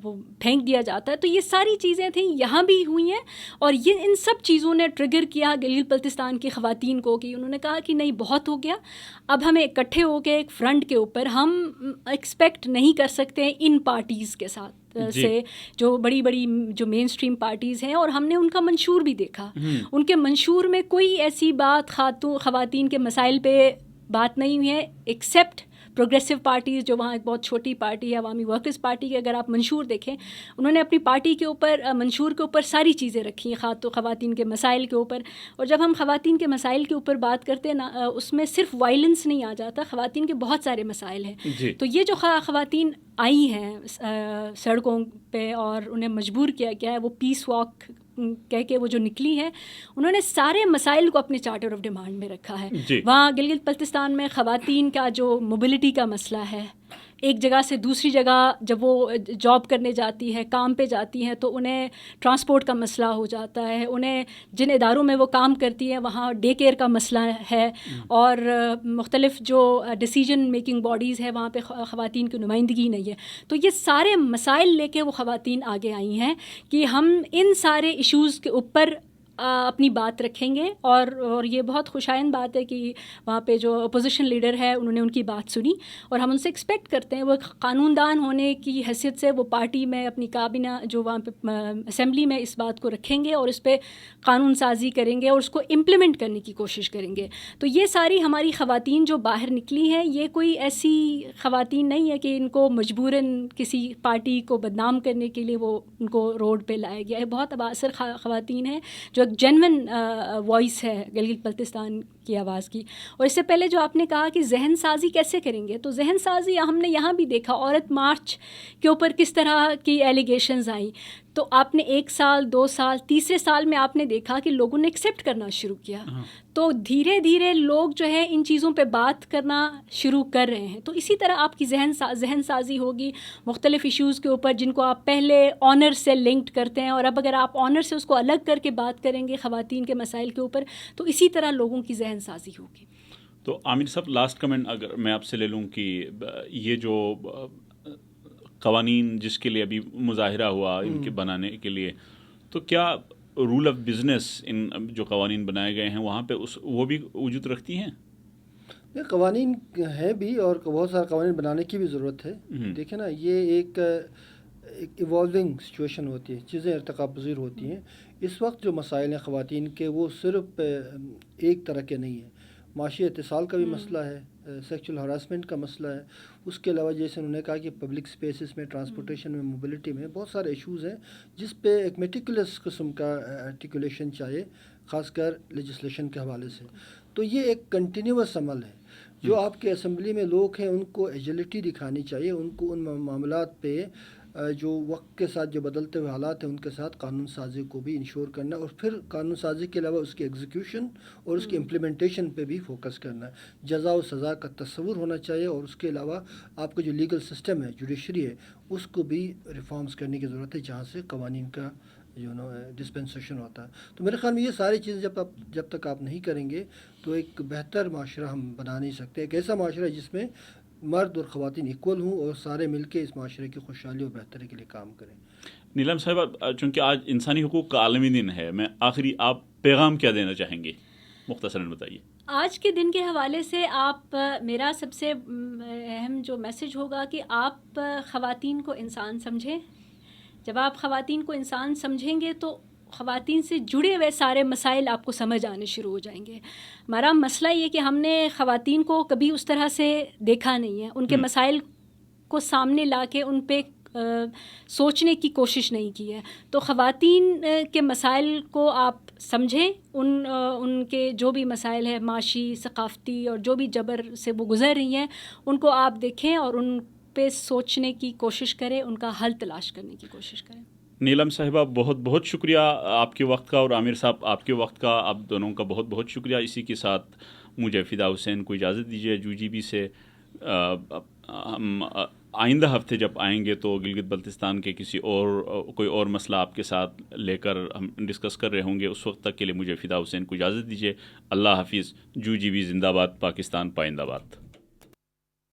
وہ پھینک دیا جاتا ہے. تو یہ ساری چیزیں تھیں، یہاں بھی ہوئی ہیں. اور یہ ان سب چیزوں نے ٹریگر کیا گلگت بلتستان کی خواتین کو کہ انہوں نے کہا کہ نہیں، بہت ہو گیا، اب ہمیں اکٹھے ہو کے ایک فرنٹ کے اوپر ہم ایکسپیکٹ نہیں کر سکتے ان پارٹیز کے ساتھ سے جو بڑی جو مین اسٹریم پارٹیز ہیں. اور ہم نے ان کا منشور بھی دیکھا، ان کے منشور میں کوئی ایسی بات خواتین کے مسائل پہ بات نہیں ہوئی ہے ایکسیپٹ پروگریسو پارٹیز، جو وہاں ایک بہت چھوٹی پارٹی ہے عوامی ورکرز پارٹی کے. اگر آپ منشور دیکھیں، انہوں نے اپنی پارٹی کے اوپر، منشور کے اوپر ساری چیزیں رکھی ہیں خواتین کے مسائل کے اوپر. اور جب ہم خواتین کے مسائل کے اوپر بات کرتے ہیں نا، اس میں صرف وائلنس نہیں آ جاتا، خواتین کے بہت سارے مسائل ہیں. تو یہ جو خواتین آئی ہیں سڑکوں پہ اور انہیں مجبور کیا گیا ہے، وہ پیس واک کہہ کے وہ جو نکلی ہے، انہوں نے سارے مسائل کو اپنے چارٹر آف ڈیمانڈ میں رکھا ہے. وہاں گلگت بلتستان میں خواتین کا جو موبلٹی کا مسئلہ ہے، ایک جگہ سے دوسری جگہ جب وہ جاب کرنے جاتی ہے، کام پہ جاتی ہیں، تو انہیں ٹرانسپورٹ کا مسئلہ ہو جاتا ہے. انہیں جن اداروں میں وہ کام کرتی ہیں وہاں ڈے کیئر کا مسئلہ ہے، اور مختلف جو ڈیسیجن میکنگ باڈیز ہے وہاں پہ خواتین کی نمائندگی نہیں ہے. تو یہ سارے مسائل لے کے وہ خواتین آگے آئی ہیں کہ ہم ان سارے ایشوز کے اوپر اپنی بات رکھیں گے. اور یہ بہت خوشائند بات ہے کہ وہاں پہ جو اپوزیشن لیڈر ہے انہوں نے ان کی بات سنی، اور ہم ان سے ایکسپیکٹ کرتے ہیں وہ قانون دان ہونے کی حیثیت سے وہ پارٹی میں اپنی کابینہ جو وہاں پہ اسمبلی میں اس بات کو رکھیں گے اور اس پہ قانون سازی کریں گے اور اس کو امپلیمنٹ کرنے کی کوشش کریں گے. تو یہ ساری ہماری خواتین جو باہر نکلی ہیں، یہ کوئی ایسی خواتین نہیں ہے کہ ان کو مجبوراً کسی پارٹی کو بدنام کرنے کے لیے وہ ان کو روڈ پہ لایا گیا ہے. بہت بااثر خواتین ہیں جو جینون وائس ہے گلگت بلتستان کی آواز کی. اور اس سے پہلے جو آپ نے کہا کہ ذہن سازی کیسے کریں گے، تو ذہن سازی ہم نے یہاں بھی دیکھا، عورت مارچ کے اوپر کس طرح کی ایلیگیشنز آئیں. تو آپ نے 1 سال 2 سال تیسرے سال میں آپ نے دیکھا کہ لوگوں نے ایکسیپٹ کرنا شروع کیا. تو دھیرے دھیرے لوگ جو ہے ان چیزوں پہ بات کرنا شروع کر رہے ہیں. تو اسی طرح آپ کی ذہن سازی ہوگی مختلف ایشوز کے اوپر جن کو آپ پہلے آنر سے لنکڈ کرتے ہیں، اور اب اگر آپ آنر سے اس کو الگ کر کے بات کریں گے خواتین کے مسائل کے اوپر، تو اسی طرح لوگوں کی ذہن سازی ہوگی. تو عامر صاحب، لاسٹ کمنٹ اگر میں آپ سے لے لوں کہ یہ جو قوانین جس کے لیے ابھی مظاہرہ ہوا ان کے بنانے کے لیے، تو کیا رول آف بزنس ان جو قوانین بنائے گئے ہیں وہاں پہ وہ بھی وجود رکھتی ہیں؟ یہ قوانین ہیں بھی، اور بہت سارے قوانین بنانے کی بھی ضرورت ہے. دیکھیں نا، یہ ایک ایوالونگ سچویشن ہوتی ہے، چیزیں ارتقا پذیر ہوتی ہیں. اس وقت جو مسائل ہیں خواتین کے، وہ صرف ایک طرح کے نہیں ہیں. معاشی اتصال کا بھی مسئلہ ہے، سیکچول ہراسمنٹ کا مسئلہ ہے. اس کے علاوہ جیسے انہوں نے کہا کہ پبلک اسپیسز میں، ٹرانسپورٹیشن میں، موبلٹی میں بہت سارے ایشوز ہیں جس پہ ایک میٹیکولس قسم کا آرٹیکولیشن چاہیے، خاص کر لیجسلیشن کے حوالے سے. تو یہ ایک کنٹینیوس عمل ہے. جو آپ کے اسمبلی میں لوگ ہیں ان کو ایجلٹی دکھانی چاہیے، ان کو ان معاملات پہ جو وقت کے ساتھ جو بدلتے ہوئے حالات ہیں ان کے ساتھ قانون سازی کو بھی انشور کرنا، اور پھر قانون سازی کے علاوہ اس کی ایگزیکیوشن اور اس کی امپلیمنٹیشن پہ بھی فوکس کرنا ہے. جزا و سزا کا تصور ہونا چاہیے، اور اس کے علاوہ آپ کا جو لیگل سسٹم ہے، جوڈیشری ہے، اس کو بھی ریفارمز کرنے کی ضرورت ہے جہاں سے قوانین کا ڈسپنسیشن ہوتا ہے. تو میرے خیال میں یہ ساری چیزیں جب تک آپ نہیں کریں گے تو ایک بہتر معاشرہ ہم بنا نہیں سکتے. ایک ایسا معاشرہ جس میں مرد اور خواتین ایکول ہوں اور سارے مل کے اس معاشرے کی خوشحالی اور بہتری کے لیے کام کریں. نیلم صاحبہ، چونکہ آج انسانی حقوق کا عالمی دن ہے، میں آخری آپ پیغام کیا دینا چاہیں گے؟ مختصراً بتائیے. آج کے دن کے حوالے سے میرا سب سے اہم جو میسج ہوگا کہ آپ خواتین کو انسان سمجھیں. جب آپ خواتین کو انسان سمجھیں گے تو خواتین سے جڑے ہوئے سارے مسائل آپ کو سمجھ آنے شروع ہو جائیں گے. ہمارا مسئلہ یہ کہ ہم نے خواتین کو کبھی اس طرح سے دیکھا نہیں ہے، ان کے مسائل کو سامنے لا کے ان پہ سوچنے کی کوشش نہیں کی ہے. تو خواتین کے مسائل کو آپ سمجھیں، ان کے جو بھی مسائل ہیں معاشی، ثقافتی اور جو بھی جبر سے وہ گزر رہی ہیں، ان کو آپ دیکھیں اور ان پہ سوچنے کی کوشش کریں، ان کا حل تلاش کرنے کی کوشش کریں. نیلم صاحبہ، بہت بہت شکریہ آپ کے وقت کا، اور عامر صاحب آپ کے وقت کا. آپ دونوں کا بہت بہت شکریہ. اسی کے ساتھ مجھے فدا حسین کو اجازت دیجیے JUGB سے. ہم آئندہ ہفتے جب آئیں گے تو گلگت بلتستان کے کوئی اور مسئلہ آپ کے ساتھ لے کر ہم ڈسکس کر رہے ہوں گے. اس وقت تک کے لیے مجھے فدا حسین کو اجازت دیجیے. اللہ حافظ. JUGB زندہ باد، پاکستان پائندہ باد.